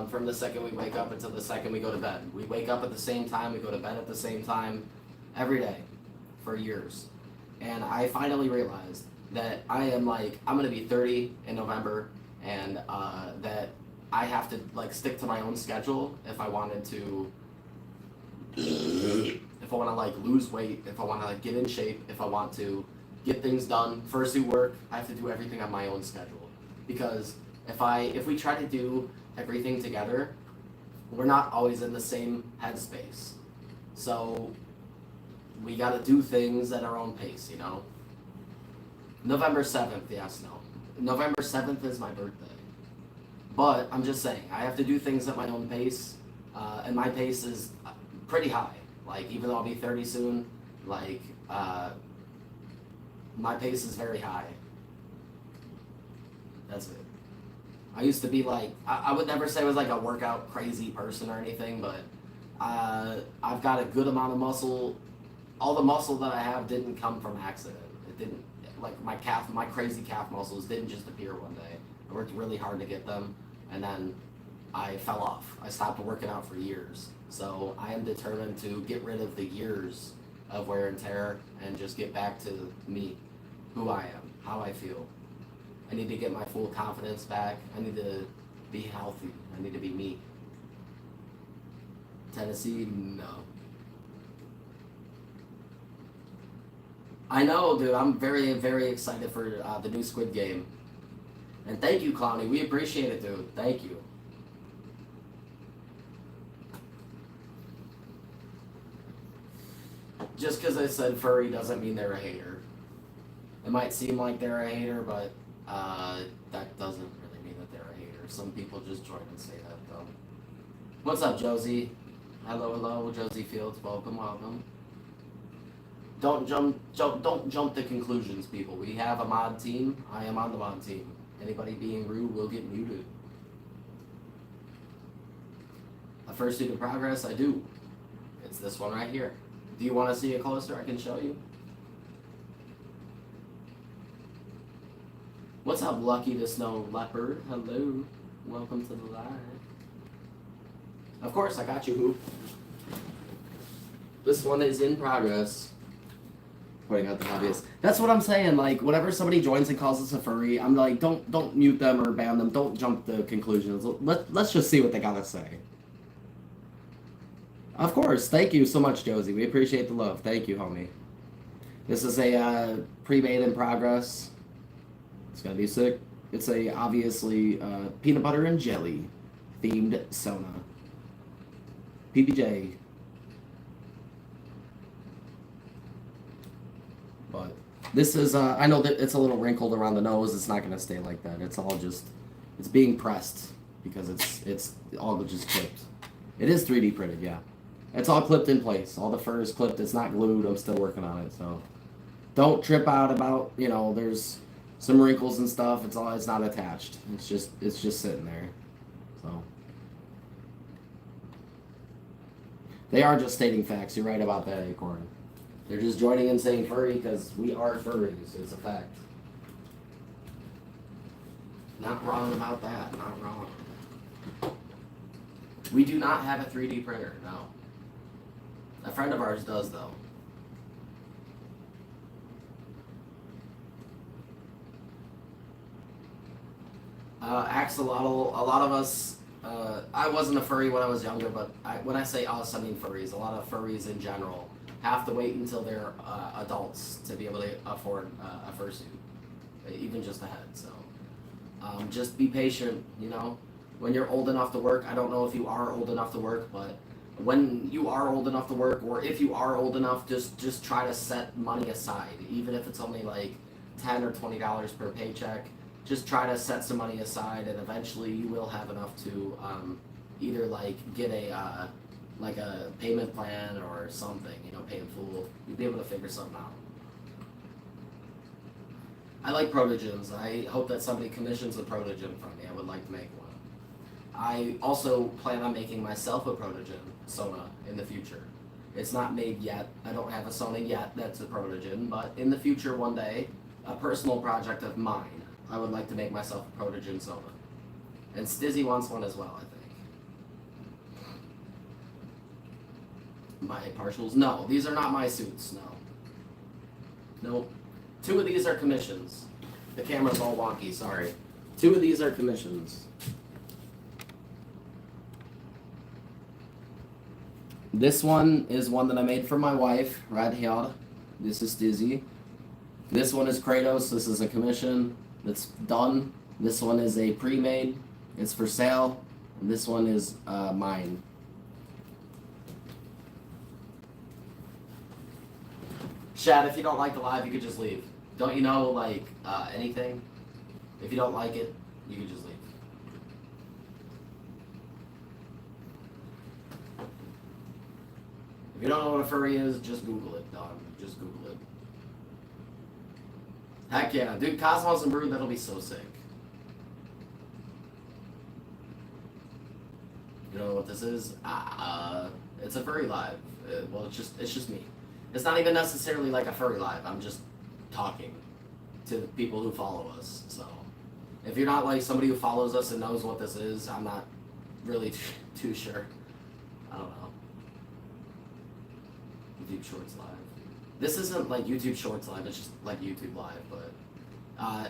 Speaker 1: From the second we wake up until the second we go to bed. We wake up at the same time, we go to bed at the same time, every day, for years. And I finally realized that I'm gonna be 30 in November, and that I have to stick to my own schedule if I wanted to, if I want to lose weight, if I want to get in shape, if I want to get things done, fursuit work, I have to do everything on my own schedule. Because if we try to do everything together, we're not always in the same headspace. So we gotta do things at our own pace, November 7th, yes, no. November 7th is my birthday. But I'm just saying, I have to do things at my own pace, and my pace is pretty high. Even though I'll be 30 soon, my pace is very high. That's it. I used to be I would never say I was a workout crazy person or anything, but I've got a good amount of muscle. All the muscle that I have didn't come from accident. It didn't, my crazy calf muscles didn't just appear one day. I worked really hard to get them, and then I fell off. I stopped working out for years. So I am determined to get rid of the years of wear and tear and just get back to me, who I am, how I feel. I need to get my full confidence back. I need to be healthy. I need to be me. Tennessee, no. I know, dude. I'm very, very excited for the new Squid Game. And thank you, Clowny. We appreciate it, dude. Thank you. Just because I said furry doesn't mean they're a hater. It might seem like they're a hater, but that doesn't really mean that they're a hater. Some people just join and say that, though. What's up, Josie? Hello, hello, Josie Fields. Welcome, welcome. Don't jump to conclusions, people. We have a mod team. I am on the mod team. Anybody being rude will get muted. A fursuit in progress, I do. It's this one right here. Do you want to see it closer? I can show you. What's up, Lucky the Snow Leopard? Hello. Welcome to the live. Of course, I got you, Hoop. This one is in progress. Pointing out the obvious. That's what I'm saying. Like, whenever somebody joins and calls us a furry, I'm like, don't mute them or ban them. Don't jump to conclusions. Let's just see what they gotta say. Of course. Thank you so much, Josie. We appreciate the love. Thank you, homie. This is a pre-made in progress. It's gonna be sick. It's a obviously peanut butter and jelly themed Sona. PBJ. But this is, I know that it's a little wrinkled around the nose. It's not gonna stay like that. It's all just, it's being pressed because it's all just clipped. It is 3D printed, yeah. It's all clipped in place. All the fur is clipped. It's not glued. I'm still working on it, so don't trip out about, you know, there's some wrinkles and stuff. It's not attached. It's just sitting there. So they are just stating facts. You're right about that, Acorn. They're just joining and saying furry because we are furries. It's a fact. Not wrong about that. Not wrong. We do not have a 3D printer, no. A friend of ours does, though. Axolotl, a lot of us, I wasn't a furry when I was younger, but when I say us, I mean furries. A lot of furries in general have to wait until they're adults to be able to afford a fursuit, even just a head. So just be patient, you know. When you're old enough to work, I don't know if you are old enough to work, but when you are old enough to work, or if you are old enough, just try to set money aside, even if it's only like $10 or $20 per paycheck. Just try to set some money aside, and eventually you will have enough to either like get a payment plan or something, you know, pay in full. You'll be able to figure something out. I like protogens. I hope that somebody commissions a protogen from me. I would like to make one. I also plan on making myself a protogen Sona in the future. It's not made yet. I don't have a Sona yet that's a protogen, but in the future one day, a personal project of mine, I would like to make myself a protogen Sona. And Stizzy wants one as well, I think. My partials? No, these are not my suits, no. Nope. 2 of these are commissions. The camera's all wonky, sorry. 2 of these are commissions. This one is one that I made for my wife, right here. This is Stizzy. This one is Kratos. This is a commission that's done. This one is a pre-made. It's for sale. And this one is mine. Shad, if you don't like the live, you could just leave. Don't you know, like, anything? If you don't like it, you can just leave. If you don't know what a furry is, just Google it, dog. Just Google it. Heck yeah. Dude, Cosmos and Brood, that'll be so sick. You know what this is? It's a furry live. Well, it's just me. It's not even necessarily like a furry live. I'm just talking to the people who follow us. So if you're not like somebody who follows us and knows what this is, I'm not really too sure. I don't know. YouTube Shorts Live. This isn't like YouTube Shorts Live, it's just like YouTube Live, but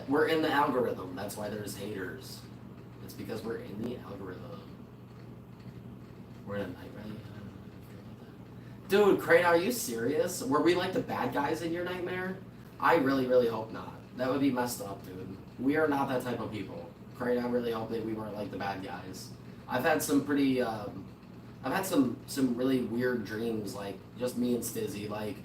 Speaker 1: we're in the algorithm. That's why there's haters. It's because we're in the algorithm. We're in a night, right? Dude, Crane, are you serious? Were we like the bad guys in your nightmare? I really, really hope not. That would be messed up, dude. We are not that type of people. Crane, I really hope that we weren't like the bad guys. I've had some pretty, I've had some really weird dreams, like just me and Stizzy. Like,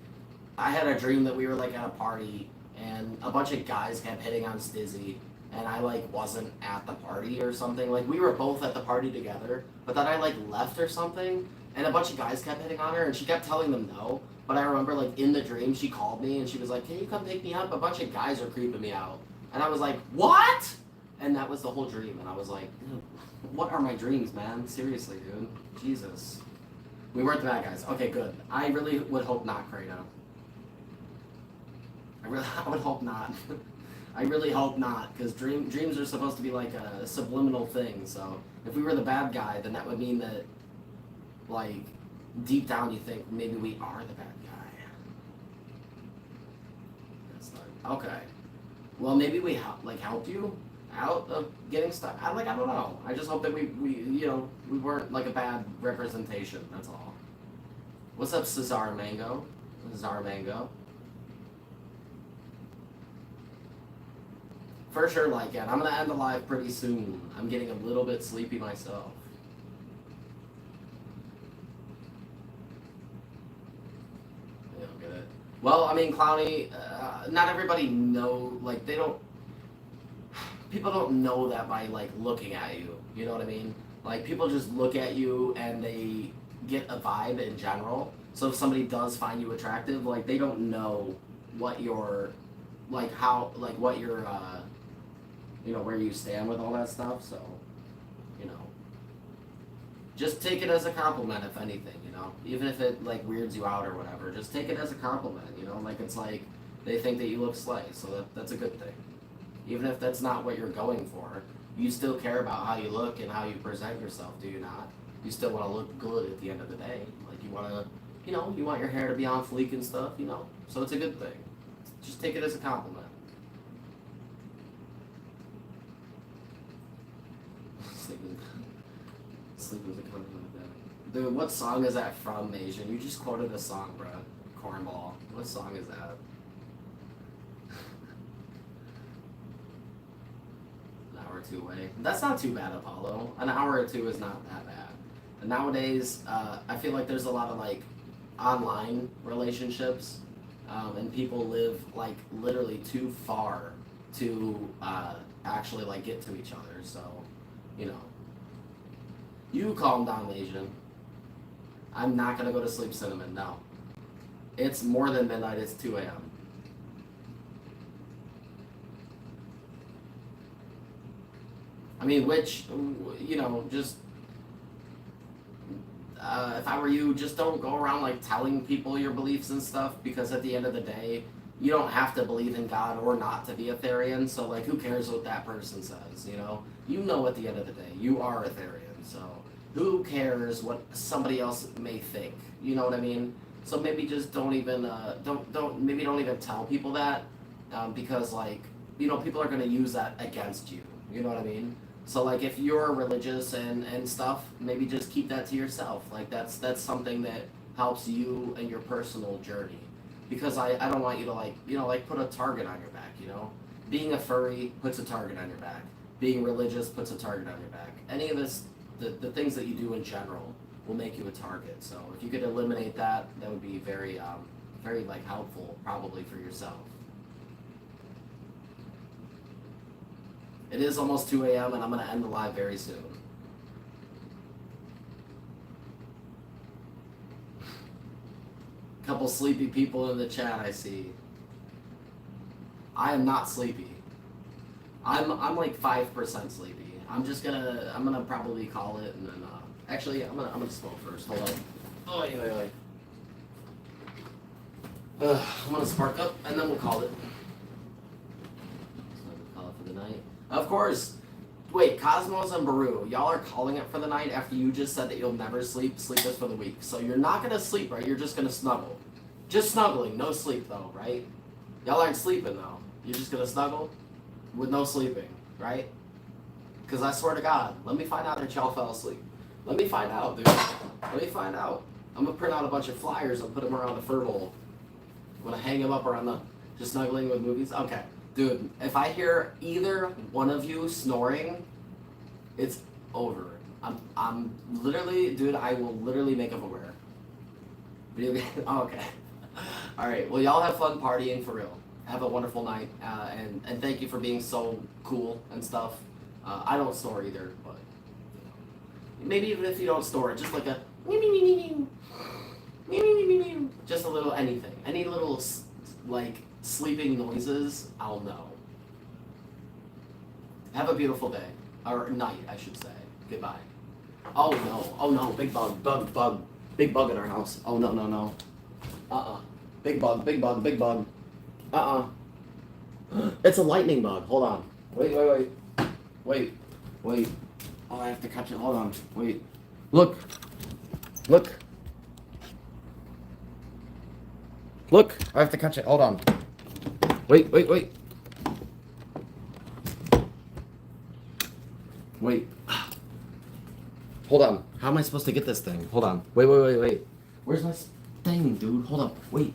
Speaker 1: I had a dream that we were like at a party and a bunch of guys kept hitting on Stizzy and I like wasn't at the party or something. Like, we were both at the party together, but then I like left or something and a bunch of guys kept hitting on her and she kept telling them no. But I remember like in the dream she called me and she was like, "Can you come pick me up? A bunch of guys are creeping me out." And I was like, "What?" And that was the whole dream. And I was like, what are my dreams, man? Seriously, dude. Jesus. We weren't the bad guys. Okay, good. I really would hope not, Kratos. I would hope not. I really hope not, because dreams are supposed to be like a subliminal thing. So if we were the bad guy, then that would mean that, like, deep down you think maybe we are the bad guy. That's not okay. Well, maybe we helped you out of getting stuck. I don't know. I just hope that we weren't like a bad representation. That's all. What's up, Cesar Mango? Cesar Mango. For sure, like it. I'm gonna end the live pretty soon. I'm getting a little bit sleepy myself. You don't get it. Well, I mean, Clowny, not everybody people don't know that by like looking at you. You know what I mean? Like, people just look at you and they get a vibe in general. So if somebody does find you attractive, like, they don't know what your, like, how, like, what your, where you stand with all that stuff. So, just take it as a compliment, if anything, even if it like weirds you out or whatever. Just take it as a compliment, like, it's like they think that you look slay, so that's a good thing. Even if that's not what you're going for, you still care about how you look and how you present yourself, do you not? You still want to look good at the end of the day. Like, you want to, you want your hair to be on fleek and stuff, so it's a good thing. Just take it as a compliment. Sleeping with a company like that. Dude, what song is that from, Asian? You just quoted a song, bro. Cornball. What song is that? An hour or two away. That's not too bad, Apollo. An hour or two is not that bad. And nowadays, I feel like there's a lot of like online relationships, and people live like literally too far to actually like get to each other. So, you calm down, Asian. I'm not gonna go to sleep, Cinnamon. No. It's more than midnight. It's 2 a.m. I mean, which, just, if I were you, just don't go around, like, telling people your beliefs and stuff, because at the end of the day, you don't have to believe in God or not to be a Therian, so, like, who cares what that person says, You know at the end of the day, you are a Therian, so who cares what somebody else may think, you know what I mean? So maybe just don't even, don't even tell people that, because, like, people are going to use that against you, you know what I mean? So, like, if you're religious and stuff, maybe just keep that to yourself. Like, that's something that helps you in your personal journey. Because I don't want you to, like, put a target on your back, Being a furry puts a target on your back. Being religious puts a target on your back. Any of this, the things that you do in general will make you a target. So if you could eliminate that, that would be very, very, like, helpful, probably, for yourself. It is almost 2 a.m. and I'm going to end the live very soon. Couple sleepy people in the chat, I see. I am not sleepy. I'm like 5% sleepy. I'm gonna probably call it and then actually I'm gonna smoke first. Hold on. Oh yeah. I'm gonna spark up and then we'll call it. So we'll call it for the night. Of course, Wait, Cosmos and Baru, y'all are calling it for the night after you just said that you'll never sleep. Sleep is for the weak. So you're not gonna sleep, right? You're just gonna snuggle. Just snuggling, no sleep though, right? Y'all aren't sleeping though. You're just gonna snuggle with no sleeping, right? Because I swear to God, let me find out that y'all fell asleep. Let me find out, dude. Let me find out. I'm gonna print out a bunch of flyers and put them around the fur bowl. I'm gonna hang them up around the, just snuggling with movies. Okay, dude, if I hear either one of you snoring, it's over. I'm literally, dude, I will literally make them aware. Video game, oh, okay. Alright, well y'all have fun partying for real. Have a wonderful night, and thank you for being so cool and stuff. I don't snore either, but you know, maybe even if you don't snore, just like a just a little anything, any little like sleeping noises, I'll know. Have a beautiful day or night, I should say. Goodbye. Oh no, big bug, big bug in our house. Oh no. Big bug. It's a lightning bug. Hold on. Wait. Oh, I have to catch it. Hold on. Wait. Look. I have to catch it. Hold on. Wait. Hold on. How am I supposed to get this thing? Hold on. Wait. Where's my thing, dude? Hold up. Wait.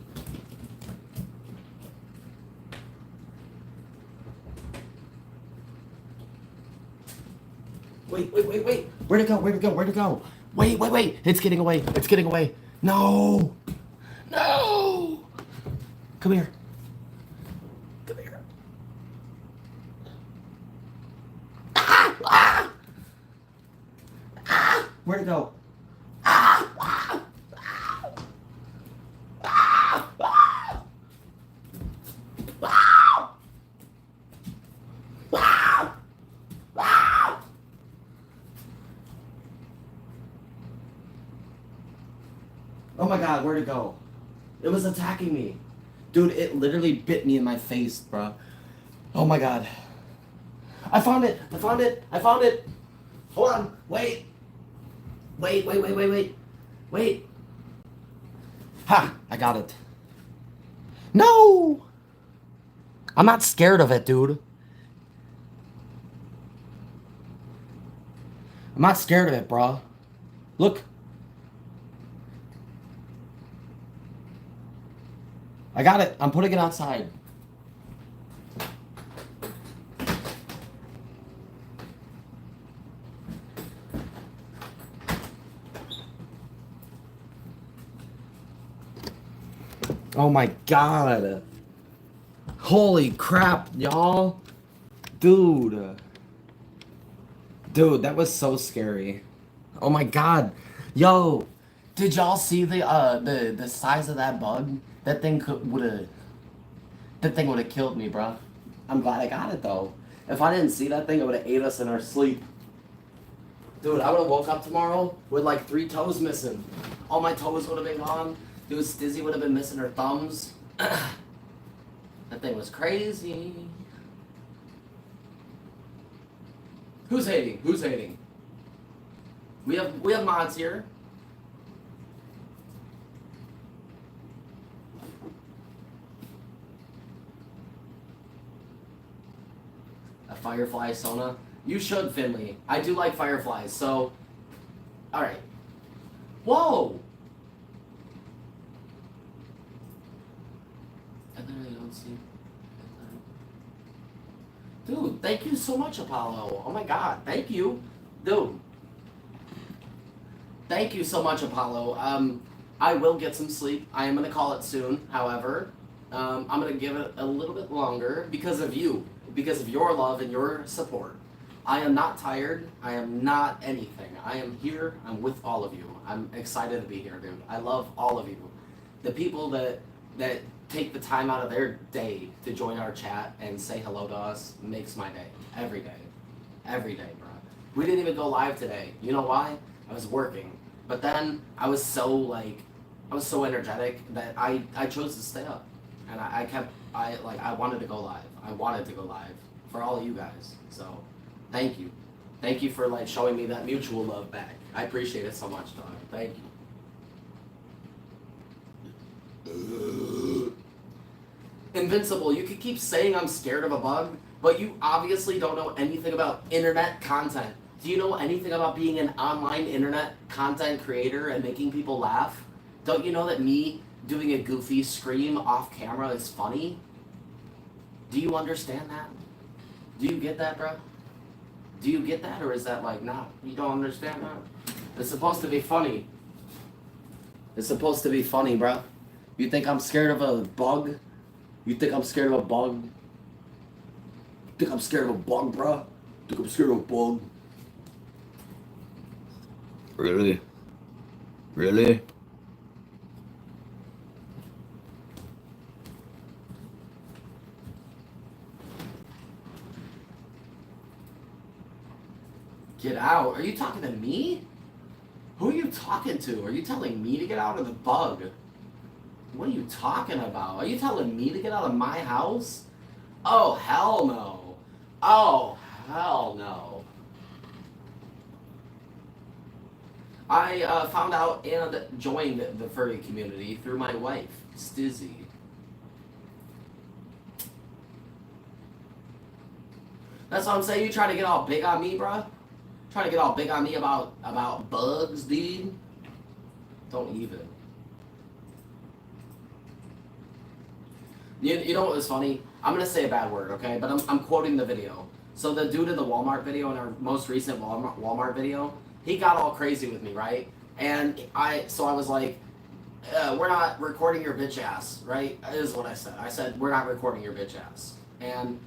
Speaker 1: Wait. Where'd it go? Wait. It's getting away. No. Come here. Where'd it go? Oh my God, where'd it go? It was attacking me. Dude, it literally bit me in my face, bro. Oh my God. I found it. Hold on, wait. Ha, I got it. No! I'm not scared of it, dude. I'm not scared of it, bro. Look. I got it. I'm putting it outside. Oh my God. Holy crap, y'all. Dude, that was so scary. Oh my God. Yo, did y'all see the size of that bug? That thing would have killed me, bro. I'm glad I got it though. If I didn't see that thing, it would have ate us in our sleep. Dude, I would have woke up tomorrow with like 3 toes missing. All my toes would have been gone. Dude, Stizzy would have been missing her thumbs. That thing was crazy. Who's hating? We have mods here. A firefly Sona. You should, Finley. I do like fireflies, so alright. Whoa! I literally don't see. Dude, thank you so much, Apollo. Oh my God, thank you. Dude. Thank you so much, Apollo. I will get some sleep. I am gonna call it soon, however. I'm gonna give it a little bit longer because of you. Because of your love and your support. I am not tired. I am not anything. I am here. I'm with all of you. I'm excited to be here, dude. I love all of you. The people that take the time out of their day to join our chat and say hello to us makes my day. Every day, bro. We didn't even go live today. You know why? I was working. But then I was so energetic that I chose to stay up. And I wanted to go live. I wanted to go live for all of you guys. So, thank you. Thank you for like showing me that mutual love back. I appreciate it so much, dog. Thank you. Invincible, you could keep saying I'm scared of a bug, but you obviously don't know anything about internet content. Do you know anything about being an online internet content creator and making people laugh? Don't you know that me doing a goofy scream off camera is funny? Do you understand that? Do you get that, bro? Do you get that, or is that like, no, you don't understand that? It's supposed to be funny. It's supposed to be funny, bro. You think I'm scared of a bug? You think I'm scared of a bug? You think I'm scared of a bug, bro? You think I'm scared of a bug?
Speaker 3: Really? Really?
Speaker 1: Get out? Are you talking to me? Who are you talking to? Are you telling me to get out of the bug? What are you talking about? Are you telling me to get out of my house? Oh, hell no. Oh, hell no. I found out and joined the furry community through my wife, Stizzy. That's what I'm saying. You trying to get all big on me, bruh? Trying to get all big on me about bugs, dude? Don't even. You know what was funny? I'm gonna say a bad word, okay? But I'm quoting the video. So the dude in the Walmart video, in our most recent Walmart video, he got all crazy with me, right? And I was like, we're not recording your bitch ass, right? Is what I said. I said, we're not recording your bitch ass. And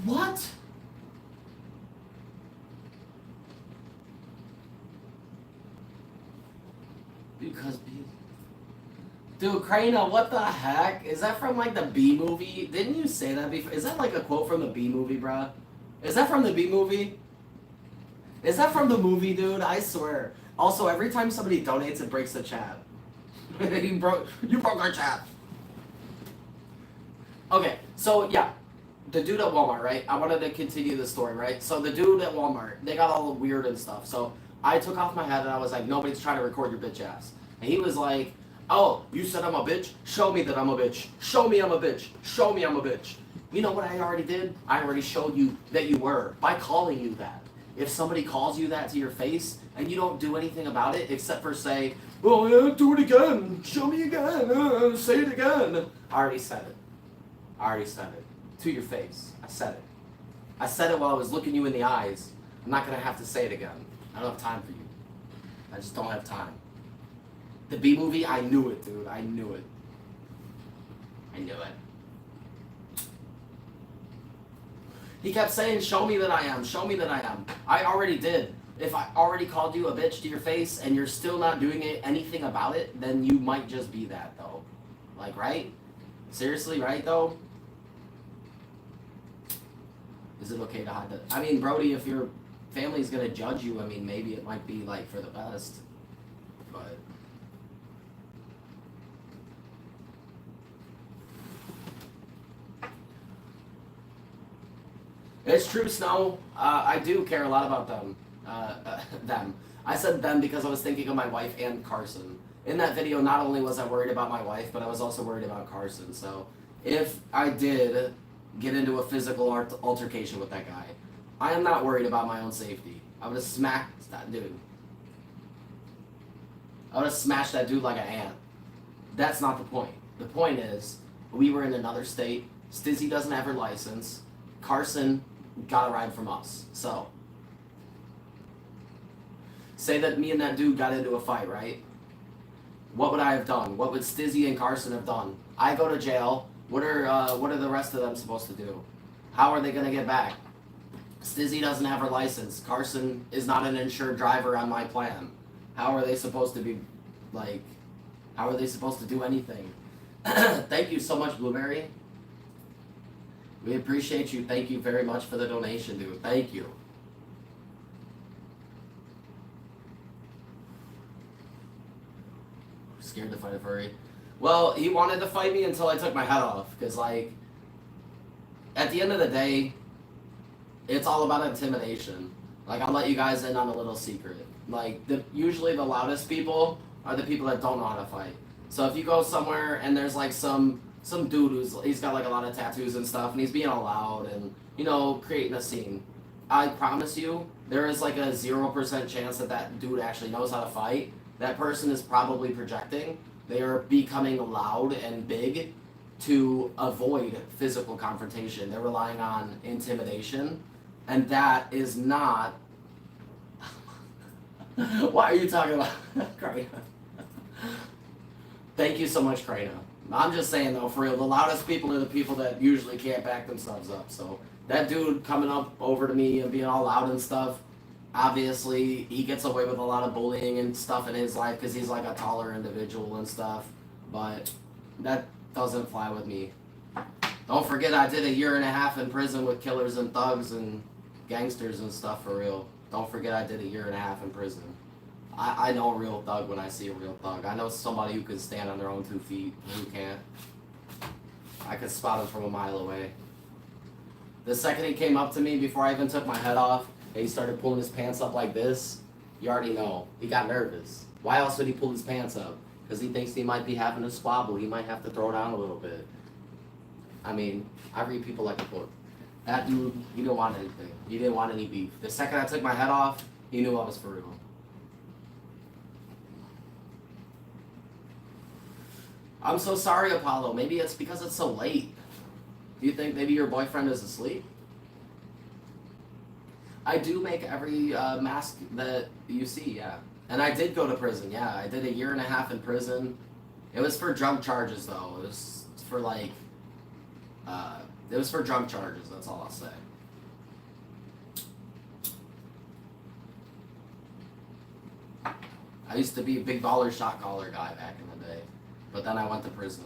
Speaker 1: what? Because dude, Krana, what the heck? Is that from like the B movie? Didn't you say that before? Is that like a quote from the B movie, bruh? Is that from the B movie? Is that from the movie, dude? I swear. Also, every time somebody donates, it breaks the chat. you broke our chat. Okay, so yeah. The dude at Walmart, right? I wanted to continue the story, right? So the dude at Walmart, they got all weird and stuff. So I took off my hat and I was like, nobody's trying to record your bitch ass. And he was like, oh, you said I'm a bitch? Show me that I'm a bitch. Show me I'm a bitch. Show me I'm a bitch. You know what I already did? I already showed you that you were by calling you that. If somebody calls you that to your face and you don't do anything about it except for say, oh yeah, do it again. Show me again. Say it again. I already said it. I already said it. To your face. I said it. I said it while I was looking you in the eyes. I'm not going to have to say it again. I don't have time for you. I just don't have time. The B movie, I knew it, dude. I knew it. I knew it. He kept saying, show me that I am. Show me that I am. I already did. If I already called you a bitch to your face and you're still not doing anything about it, then you might just be that, though. Like, right? Seriously, right, though? Is it okay to hide that? I mean, Brody, if your family's gonna judge you, I mean, maybe it might be, like, for the best. But... it's true, Snow. I do care a lot about them. Them. I said them because I was thinking of my wife and Carson. In that video, not only was I worried about my wife, but I was also worried about Carson. So, if I did get into a physical altercation with that guy, I am not worried about my own safety. I would have smacked that dude. I would have smashed that dude like an ant. That's not the point. The point is, we were in another state. Stizzy doesn't have her license. Carson got a ride from us. So, say that me and that dude got into a fight, right? What would I have done? What would Stizzy and Carson have done? I go to jail. What are the rest of them supposed to do? How are they gonna get back? Stizzy doesn't have her license. Carson is not an insured driver on my plan. How are they supposed to be, like, how are they supposed to do anything? Thank you so much, Blueberry. We appreciate you. Thank you very much for the donation, dude. Thank you. Scared to fight a furry. Well, he wanted to fight me until I took my head off. Because, like, at the end of the day, it's all about intimidation. Like, I'll let you guys in on a little secret. Like, usually the loudest people are the people that don't know how to fight. So if you go somewhere and there's like some dude he's got like a lot of tattoos and stuff, and he's being all loud and, you know, creating a scene, I promise you, there is like a 0% chance that dude actually knows how to fight. That person is probably projecting. They are becoming loud and big to avoid physical confrontation. They're relying on intimidation, and that is not. Why are you talking about Krana? Thank you so much, Krana. I'm just saying though, for real, the loudest people are the people that usually can't back themselves up. So that dude coming up over to me and being all loud and stuff, obviously he gets away with a lot of bullying and stuff in his life because he's like a taller individual and stuff. But that doesn't fly with me. Don't forget, I did a 1.5 years in prison with killers and thugs and gangsters and stuff, for real. Don't forget, I did a 1.5 years in prison. I know a real thug when I see a real thug. I know somebody who can stand on their own 2 feet and who can't. I could spot him from a mile away. The second he came up to me, before I even took my head off, and he started pulling his pants up like this, you already know. He got nervous. Why else would he pull his pants up? Because he thinks he might be having a squabble. He might have to throw down a little bit. I mean, I read people like a book. That dude, he didn't want anything. He didn't want any beef. The second I took my head off, he knew I was for real. I'm so sorry, Apollo. Maybe it's because it's so late. Do you think maybe your boyfriend is asleep? I do make every mask that you see, yeah. And I did go to prison, yeah. I did a 1.5 years in prison. It was for drug charges, though. It was for, like, it was for drug charges, that's all I'll say. I used to be a big baller shot caller guy back in the day. But then I went to prison.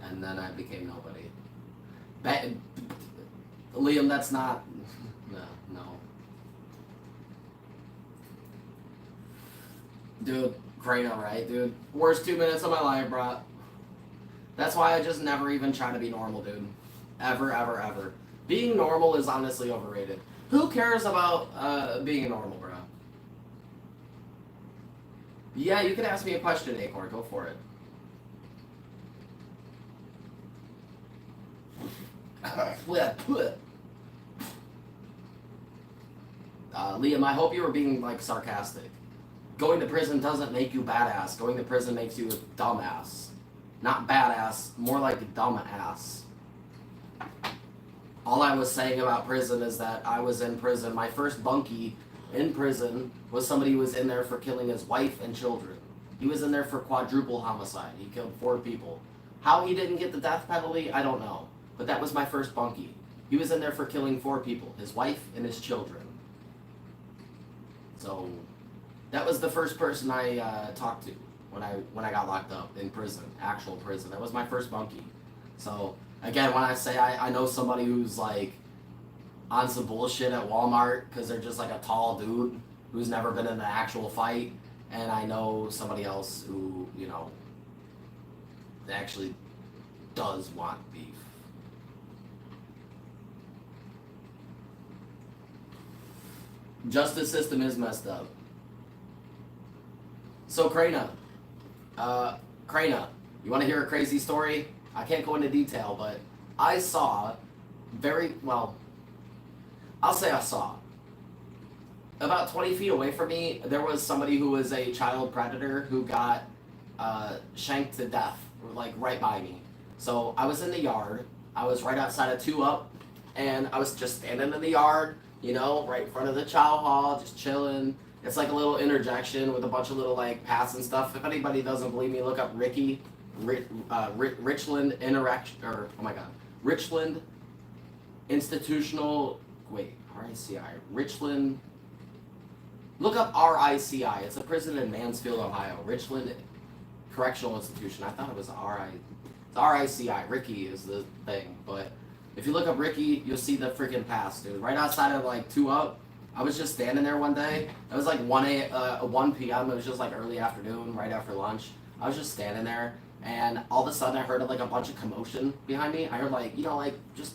Speaker 1: And then I became nobody. Liam, that's not... No. Dude, Krana, right, dude? Worst 2 minutes of my life, bro. That's why I just never even try to be normal, dude. Ever, ever, ever. Being normal is honestly overrated. Who cares about being normal, bro? Yeah, you can ask me a question, Acorn. Go for it. Liam, I hope you were being, like, sarcastic. Going to prison doesn't make you badass. Going to prison makes you a dumbass. Not badass, more like a dumbass. All I was saying about prison is that I was in prison. My first bunkie in prison was somebody who was in there for killing his wife and children. He was in there for quadruple homicide. He killed 4 people. How he didn't get the death penalty, I don't know. But that was my first bunkie. He was in there for killing 4 people, his wife and his children. So that was the first person I talked to when I got locked up in prison, actual prison. That was my first bunkie. So again, when I say I know somebody who's like on some bullshit at Walmart because they're just like a tall dude who's never been in an actual fight, and I know somebody else who, you know, actually does want beef. Justice system is messed up. So Krana, you want to hear a crazy story? I can't go into detail, but I saw I'll say I saw. About 20 feet away from me, there was somebody who was a child predator who got shanked to death, like right by me. So I was in the yard. I was right outside of 2 Up, and I was just standing in the yard, you know, right in front of the chow hall, just chilling. It's like a little interjection with a bunch of little like paths and stuff. If anybody doesn't believe me, look up Richland Richland Institutional. Wait, RICI. Richland. Look up RICI. It's a prison in Mansfield, Ohio. Richland Correctional Institution. I thought it was It's RICI. Ricky is the thing, but if you look up Ricky, you'll see the freaking pass, dude. Right outside of like 2 Up. I was just standing there one day. It was like 1 p.m. It was just like early afternoon, right after lunch. I was just standing there, and all of a sudden I heard like a bunch of commotion behind me. I heard like, you know, like just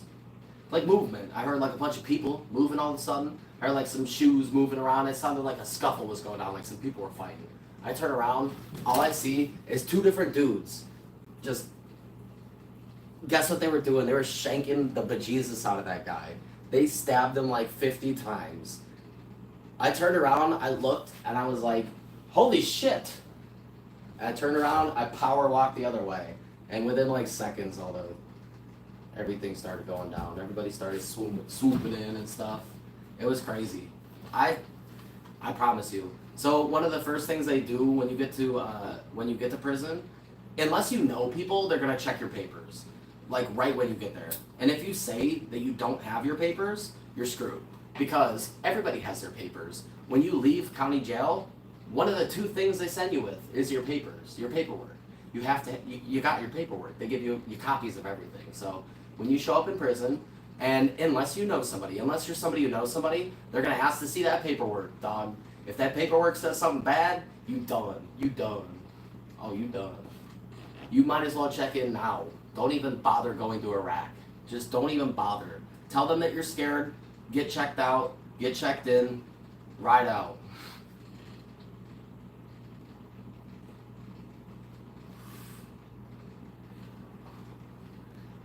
Speaker 1: like movement. I heard like a bunch of people moving all of a sudden. I heard like some shoes moving around. It sounded like a scuffle was going on, like some people were fighting. I turn around, all I see is two different dudes. Just guess what they were doing? They were shanking the bejesus out of that guy. They stabbed him like 50 times. I turned around, I looked, and I was like, holy shit. And I turned around, I power walked the other way. And within like seconds, everything started going down. Everybody started swooping in and stuff. It was crazy. I promise you. So one of the first things they do when you get to prison, unless you know people, they're gonna check your papers, like right when you get there. And if you say that you don't have your papers, you're screwed, because everybody has their papers. When you leave county jail, one of the two things they send you with is your papers, your paperwork. You have to, you got your paperwork. They give you copies of everything. So when you show up in prison, and unless you know somebody, unless you're somebody who knows somebody, they're gonna ask to see that paperwork, dog. If that paperwork says something bad, you done. You done. Oh, you done. You might as well check in now. Don't even bother going to Iraq. Just don't even bother. Tell them that you're scared. Get checked out. Get checked in. Ride out.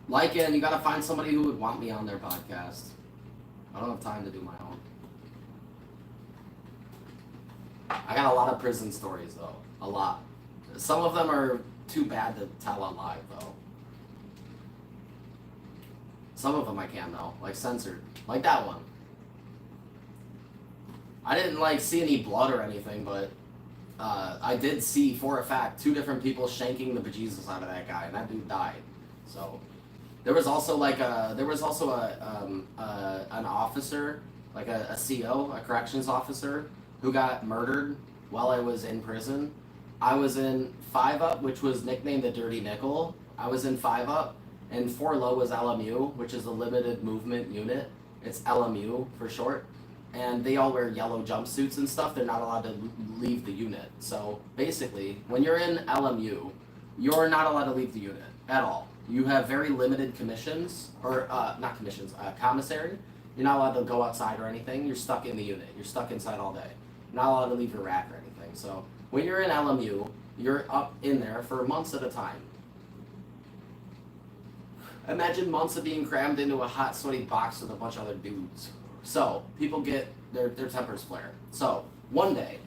Speaker 1: Like it, and you gotta find somebody who would want me on their podcast. I don't have time to do my own. I got a lot of prison stories though. A lot. Some of them are too bad to tell on live though. Some of them I can though, like censored. Like that one. I didn't like see any blood or anything, but I did see for a fact 2 different people shanking the bejesus out of that guy, and that dude died. So there was also an officer, like a CO, a corrections officer, who got murdered while I was in prison. I was in 5 Up, which was nicknamed the Dirty Nickel. I was in 5 Up, and 4 Low was LMU, which is the Limited Movement Unit. It's LMU for short. And they all wear yellow jumpsuits and stuff. They're not allowed to leave the unit. So basically, when you're in LMU, you're not allowed to leave the unit at all. You have very limited commissions, or not commissions, commissary. You're not allowed to go outside or anything. You're stuck in the unit. You're stuck inside all day. You're not allowed to leave your rack or anything. So when you're in LMU, you're up in there for months at a time. Imagine months of being crammed into a hot, sweaty box with a bunch of other dudes. So people get their tempers flare. So one day,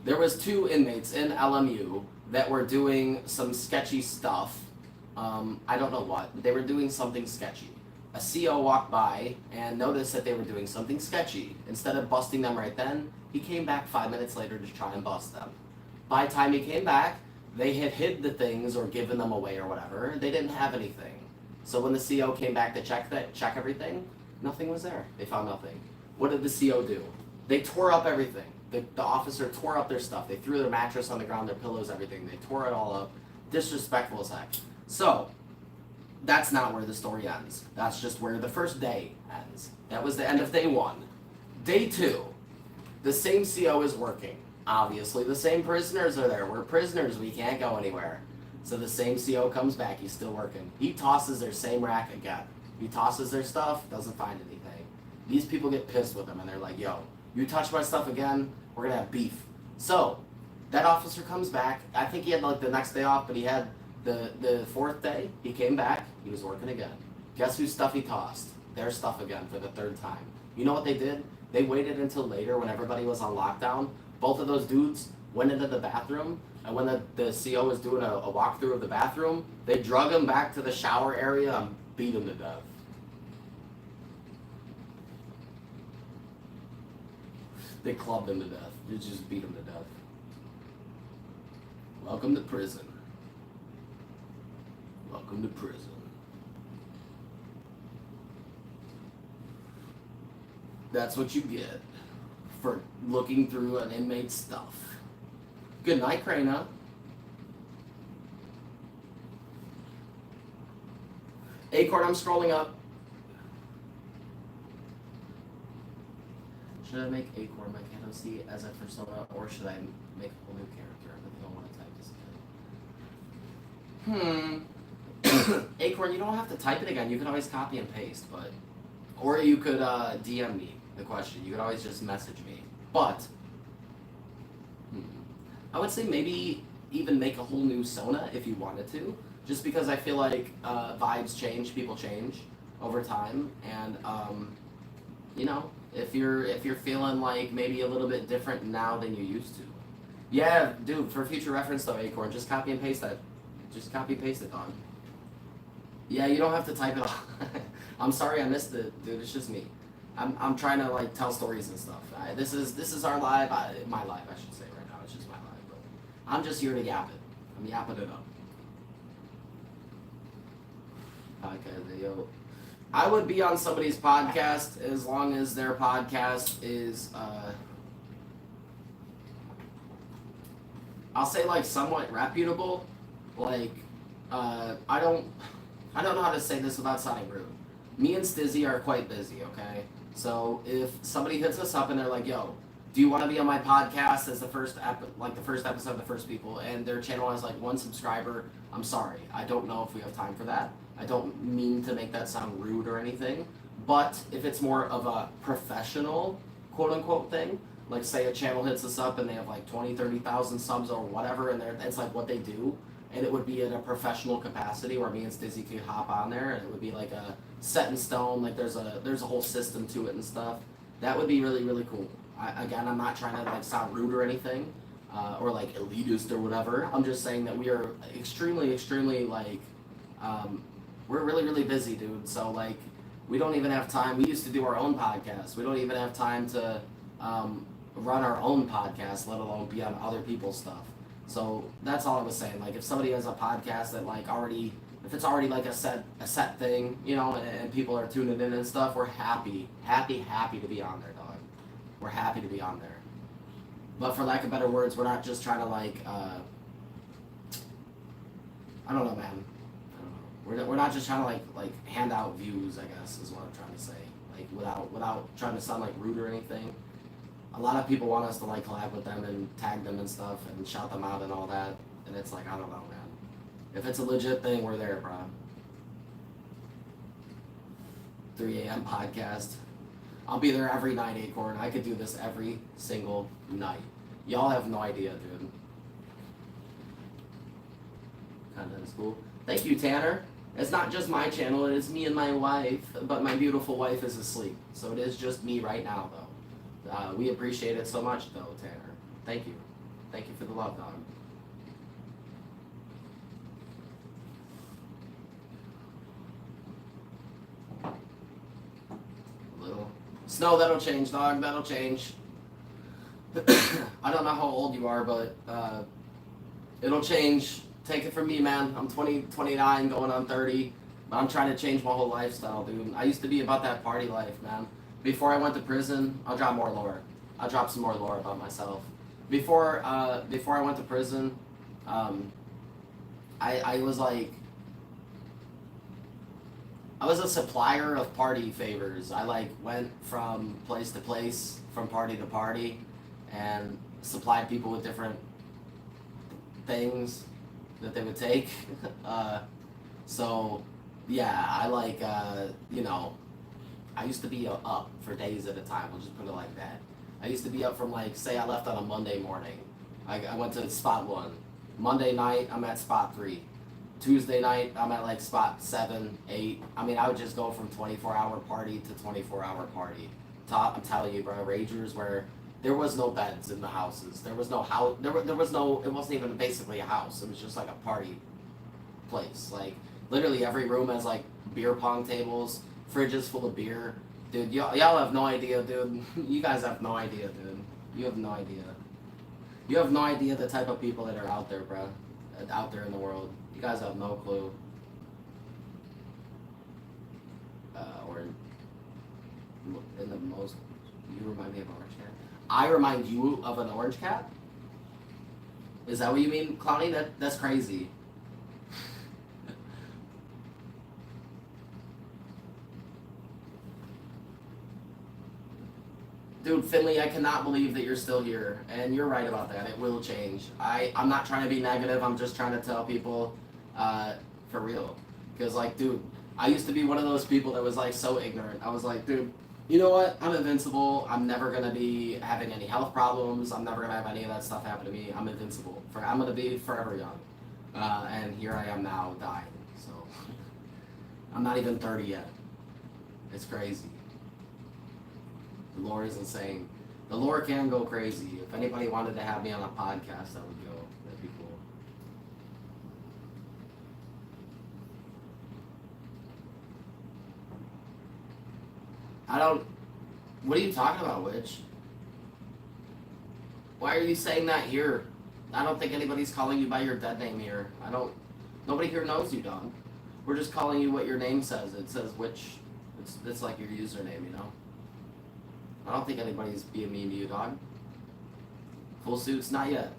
Speaker 1: there was 2 inmates in LMU that were doing some sketchy stuff. I don't know what. They were doing something sketchy. A CO walked by and noticed that they were doing something sketchy. Instead of busting them right then, he came back 5 minutes later to try and bust them. By the time he came back, they had hid the things or given them away or whatever. They didn't have anything. So when the CO came back to check everything, nothing was there. They found nothing. What did the CO do? They tore up everything. The officer tore up their stuff. They threw their mattress on the ground, their pillows, everything. They tore it all up. Disrespectful as heck. So, that's not where the story ends. That's just where the first day ends. That was the end of day 1. Day 2, the same CO is working. Obviously, the same prisoners are there. We're prisoners. We can't go anywhere. So the same CO comes back. He's still working. He tosses their same rack again. He tosses their stuff, doesn't find anything. These people get pissed with him, and they're like, yo, you touch my stuff again, we're going to have beef. So that officer comes back. I think he had like the next day off, but he had the 4th day. He came back. He was working again. Guess whose stuff he tossed? Their stuff again for the 3rd time. You know what they did? They waited until later when everybody was on lockdown. Both of those dudes went into the bathroom, and when the CO was doing a walkthrough of the bathroom, they drug him back to the shower area and beat him to death. They clubbed him to death. They just beat him to death. Welcome to prison. Welcome to prison. That's what you get for looking through an inmate's stuff. Good night, Krana. Acorn, I'm scrolling up. Should I make Acorn my KNOC as a persona, or should I make a whole new character? I think I want to type this again. Acorn, you don't have to type it again. You can always copy and paste, but Or you could DM me the question. You could always just message me. But I would say maybe even make a whole new Sona if you wanted to. Just because I feel like vibes change, people change over time, and you know, if you're feeling like maybe a little bit different now than you used to. Yeah, dude. For future reference though, Acorn, just copy and paste that. Just copy and paste it, dog. Yeah, you don't have to type it all. I'm sorry I missed it, dude. It's just me. I'm trying to like tell stories and stuff. This is our live, my live I should say right now. It's just my live, but I'm just here to yap it. I'm yapping it up. Podcast video. I would be on somebody's podcast as long as their podcast is I'll say like somewhat reputable. Like I don't know how to say this without sounding rude. Me and Stizzy are quite busy, okay? So if somebody hits us up and they're like, "Yo, do you want to be on my podcast as the first episode of the first people?" and their channel has like 1 subscriber, I'm sorry, I don't know if we have time for that. I don't mean to make that sound rude or anything, but if it's more of a professional quote unquote thing, like say a channel hits us up and they have like 20, 30,000 subs or whatever, and it's like what they do, and it would be in a professional capacity where me and Stizzy could hop on there, and it would be like a set in stone, like there's a whole system to it and stuff. That would be really, really cool. I'm not trying to like sound rude or anything, or like elitist or whatever. I'm just saying that we are extremely, extremely like, we're really, really busy, dude. So like, we don't even have time. We used to do our own podcast. We don't even have time to run our own podcast, let alone be on other people's stuff. So that's all I was saying. Like, if somebody has a podcast that like already, if it's already like a set thing, you know, and people are tuning in and stuff, we're happy to be on there, dog. We're happy to be on there. But for lack of better words, we're not just trying to like, I don't know, man. We're not just trying to like hand out views, I guess, is what I'm trying to say. Like without trying to sound like rude or anything. A lot of people want us to like collab with them and tag them and stuff and shout them out and all that. And it's like, I don't know, man. If it's a legit thing, we're there, bro. 3 a.m. podcast. I'll be there every night, Acorn. I could do this every single night. Y'all have no idea, dude. Kinda is cool. Thank you, Tanner. It's not just my channel, it is me and my wife, but my beautiful wife is asleep. So it is just me right now, though. We appreciate it so much, though, Tanner. Thank you. Thank you for the love, dog. A little. Snow, that'll change, dog. That'll change. I don't know how old you are, but it'll change. Take it from me, man. I'm 29, going on 30. But I'm trying to change my whole lifestyle, dude. I used to be about that party life, man. Before I went to prison, I'll drop more lore. I'll drop some more lore about myself. Before I went to prison, I was like, I was a supplier of party favors. I like went from place to place, from party to party, and supplied people with different things that they would take. So yeah, I like you know, I used to be up for days at a time. We'll just put it like that. I used to be up from like, say I left on a Monday morning. I went to spot 1. Monday night, I'm at spot 3. Tuesday night, I'm at like spot 7, 8. I mean, I would just go from 24-hour party to 24-hour party. I'm telling you, bro, ragers where there was no beds in the houses. There was no house. There was no. It wasn't even basically a house. It was just like a party place. Like literally every room has like beer pong tables, fridges full of beer. Dude, y'all have no idea, dude. You guys have no idea, dude. You have no idea. You have no idea the type of people that are out there, bro. Out there in the world. You guys have no clue. Or in the most. You remind me of Orange Cat. I remind you of an orange cat? Is that what you mean, Clowny? That's crazy. Dude, Finley, I cannot believe that you're still here. And you're right about that. It will change. I'm not trying to be negative. I'm just trying to tell people, for real. Because, like, dude, I used to be one of those people that was like so ignorant. I was like, dude, you know what? I'm invincible. I'm never gonna be having any health problems. I'm never gonna have any of that stuff happen to me. I'm invincible. I'm gonna be forever young. And here I am now, dying. So I'm not even 30 yet. It's crazy. The lore is insane. The lore can go crazy. If anybody wanted to have me on a podcast, I would go. That'd be cool. What are you talking about, Witch? Why are you saying that here? I don't think anybody's calling you by your dead name here. Nobody here knows you, dog. We're just calling you what your name says. It says Witch. It's like your username, you know? I don't think anybody's being mean to you, dog. Full suits, not yet.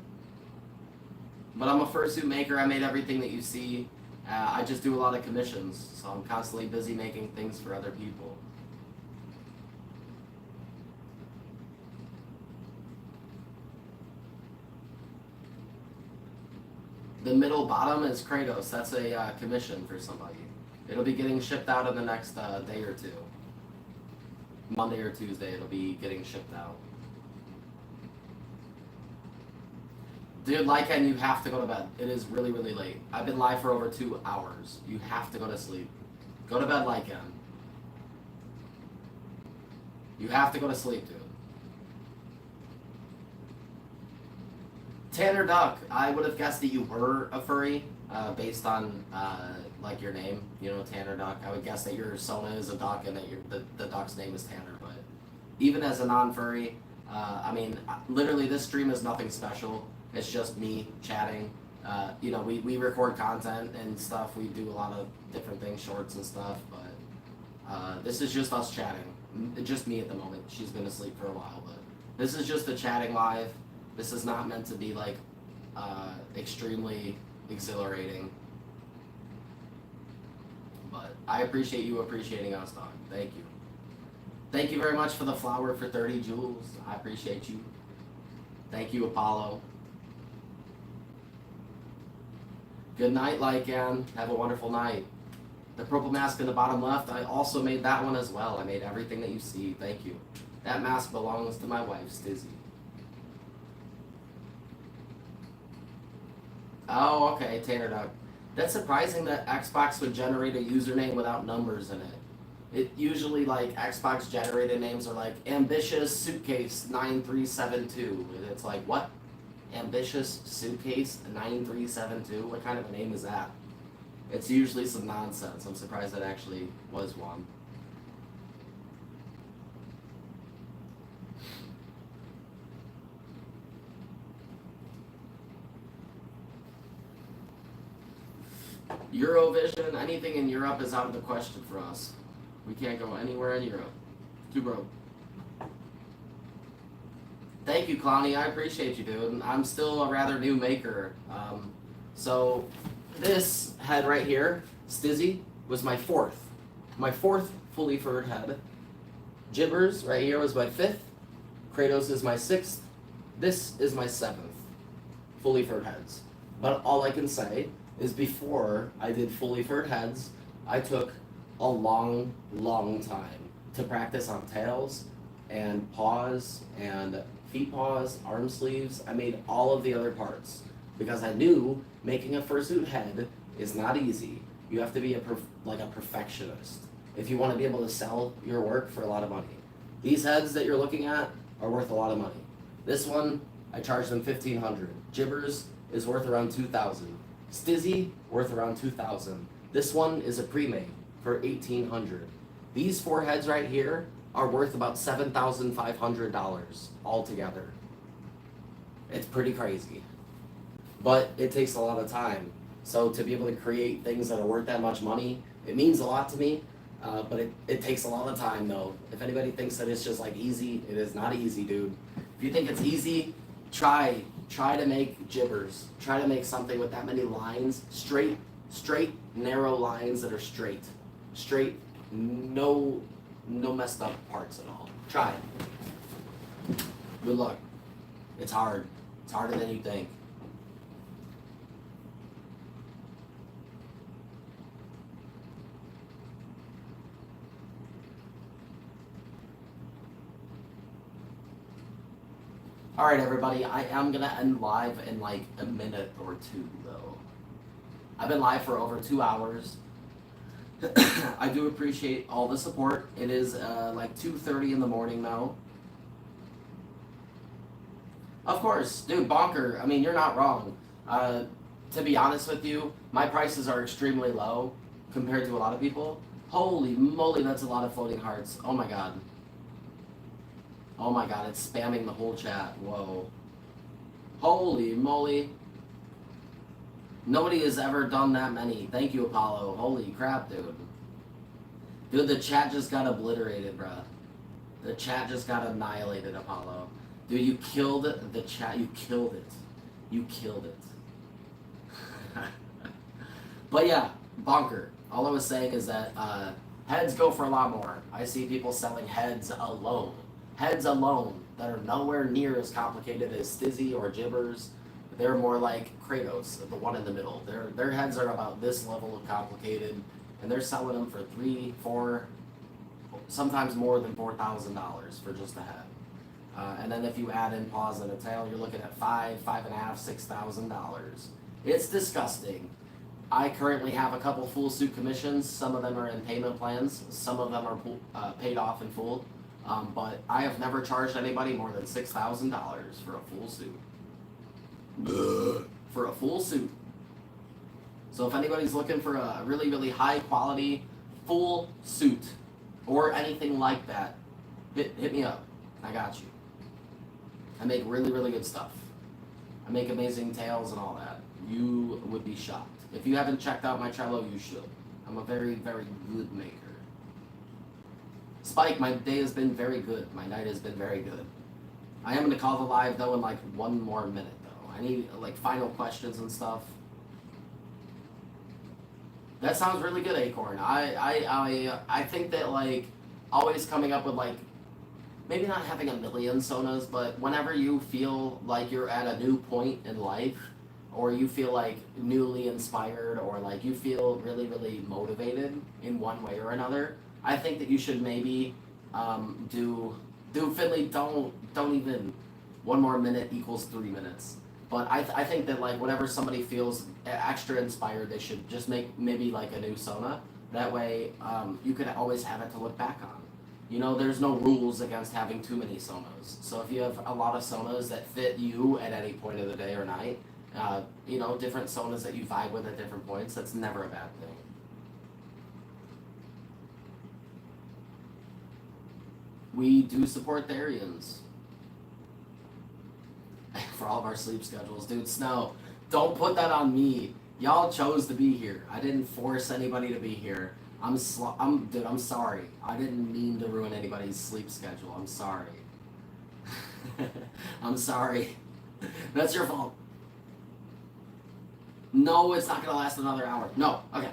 Speaker 1: But I'm a fursuit maker. I made everything that you see. I just do a lot of commissions, so I'm constantly busy making things for other people. The middle bottom is Kratos. That's a commission for somebody. It'll be getting shipped out in the next day or two. Monday or Tuesday, it'll be getting shipped out. Dude, Lycan, you have to go to bed. It is really, really late. I've been live for over 2 hours. You have to go to sleep. Go to bed, Lycan. You have to go to sleep, dude. Tanner Duck, I would have guessed that you were a furry, based on like your name, you know, Tanner Duck. I would guess that your Sona is a duck and that the duck's name is Tanner. But even as a non-furry, I mean, literally this stream is nothing special. It's just me chatting. You know, we record content and stuff. We do a lot of different things, shorts and stuff. But this is just us chatting. Just me at the moment. She's been asleep for a while, but this is just a chatting live. This is not meant to be like extremely exhilarating. But I appreciate you appreciating us, dog. Thank you. Thank you very much for the flower for 30 jewels. I appreciate you. Thank you, Apollo. Good night, Lycan. Have a wonderful night. The purple mask in the bottom left, I also made that one as well. I made everything that you see. Thank you. That mask belongs to my wife, Stizzy. Oh, okay, Tanner Duck. That's surprising that Xbox would generate a username without numbers in it. It usually, like, Xbox generated names are like Ambitious Suitcase 9372. And it's like, what? Ambitious Suitcase 9372? What kind of a name is that? It's usually some nonsense. I'm surprised that actually was one. Eurovision, anything in Europe is out of the question for us. We can't go anywhere in Europe. Too broke. Thank you, Clowny. I appreciate you, dude. I'm still a rather new maker. So this head right here, Stizzy, was my fourth fully furred head. Jibbers right here was my fifth. Kratos is my sixth. This is my seventh fully furred heads. But all I can say is before I did fully furred heads, I took a long, long time to practice on tails and paws and feet paws, arm sleeves. I made all of the other parts because I knew making a fursuit head is not easy. You have to be a perfectionist if you want to be able to sell your work for a lot of money. These heads that you're looking at are worth a lot of money. This one, I charged them $1,500. Jibbers is worth around $2,000. Stizzy, worth around $2,000. This one is a pre-made for $1,800. These four heads right here are worth about $7,500 altogether. It's pretty crazy. But it takes a lot of time. So to be able to create things that are worth that much money, it means a lot to me. But it takes a lot of time though. If anybody thinks that it's just like easy, it is not easy, dude. If you think it's easy, try to make jibbers. Try to make something with that many lines, straight, narrow lines that are straight, no messed up parts at all. Try it. Good luck. It's hard. It's harder than you think. Alright, everybody, I am gonna end live in like a minute or two, though. I've been live for over 2 hours. I do appreciate all the support. It is like 2:30 in the morning now. Of course, dude, Bonker, I mean, you're not wrong. To be honest with you, my prices are extremely low compared to a lot of people. Holy moly, that's a lot of floating hearts. Oh my god. Oh my god, it's spamming the whole chat. Whoa. Holy moly. Nobody has ever done that many. Thank you, Apollo. Holy crap, dude. Dude, the chat just got obliterated, bruh. The chat just got annihilated, Apollo. Dude, you killed the chat. You killed it. You killed it. But yeah, Bonker. All I was saying is that heads go for a lot more. I see people selling heads alone. Heads alone that are nowhere near as complicated as Stizzy or Jibbers. They're more like Kratos, the one in the middle. Their heads are about this level of complicated, and they're selling them for $3,000, $4,000, sometimes more than $4,000 for just a head. And then if you add in paws and a tail, you're looking at $5,000, $5,500, $6,000. It's disgusting. I currently have a couple full suit commissions. Some of them are in payment plans. Some of them are paid off in full. But I have never charged anybody more than $6,000 for a full suit. For a full suit. So if anybody's looking for a really, really high quality full suit or anything like that, hit me up. I got you. I make really, really good stuff. I make amazing tails and all that. You would be shocked. If you haven't checked out my cello, you should. I'm a very, very good maker. Spike, my day has been very good. My night has been very good. I am going to call the live, though, in like 1 more minute, though. I need, like, final questions and stuff. That sounds really good, Acorn. I think that, like, always coming up with, like, maybe not having a million sonas, but whenever you feel like you're at a new point in life, or you feel like newly inspired, or like you feel really, really motivated in one way or another, I think that you should maybe do Finley, don't even 1 more minute equals 3 minutes. But I think that like whenever somebody feels extra inspired, they should just make maybe like a new sona. That way you could always have it to look back on. You know, there's no rules against having too many sonos. So if you have a lot of sonos that fit you at any point of the day or night, you know, different sonas that you vibe with at different points, that's never a bad thing. We do support Therians. For all of our sleep schedules. Dude, Snow, don't put that on me. Y'all chose to be here. I didn't force anybody to be here. Dude, I'm sorry. I didn't mean to ruin anybody's sleep schedule. I'm sorry. I'm sorry. That's your fault. No, it's not gonna last another hour. No, okay.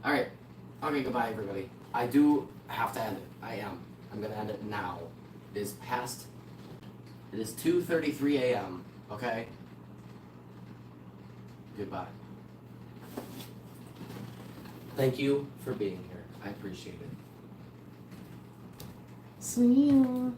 Speaker 1: Alright. Okay, goodbye everybody. I do have to end it. I am. I'm gonna end it now. It is 2:33 a.m. Okay? Goodbye. Thank you for being here. I appreciate it. See ya.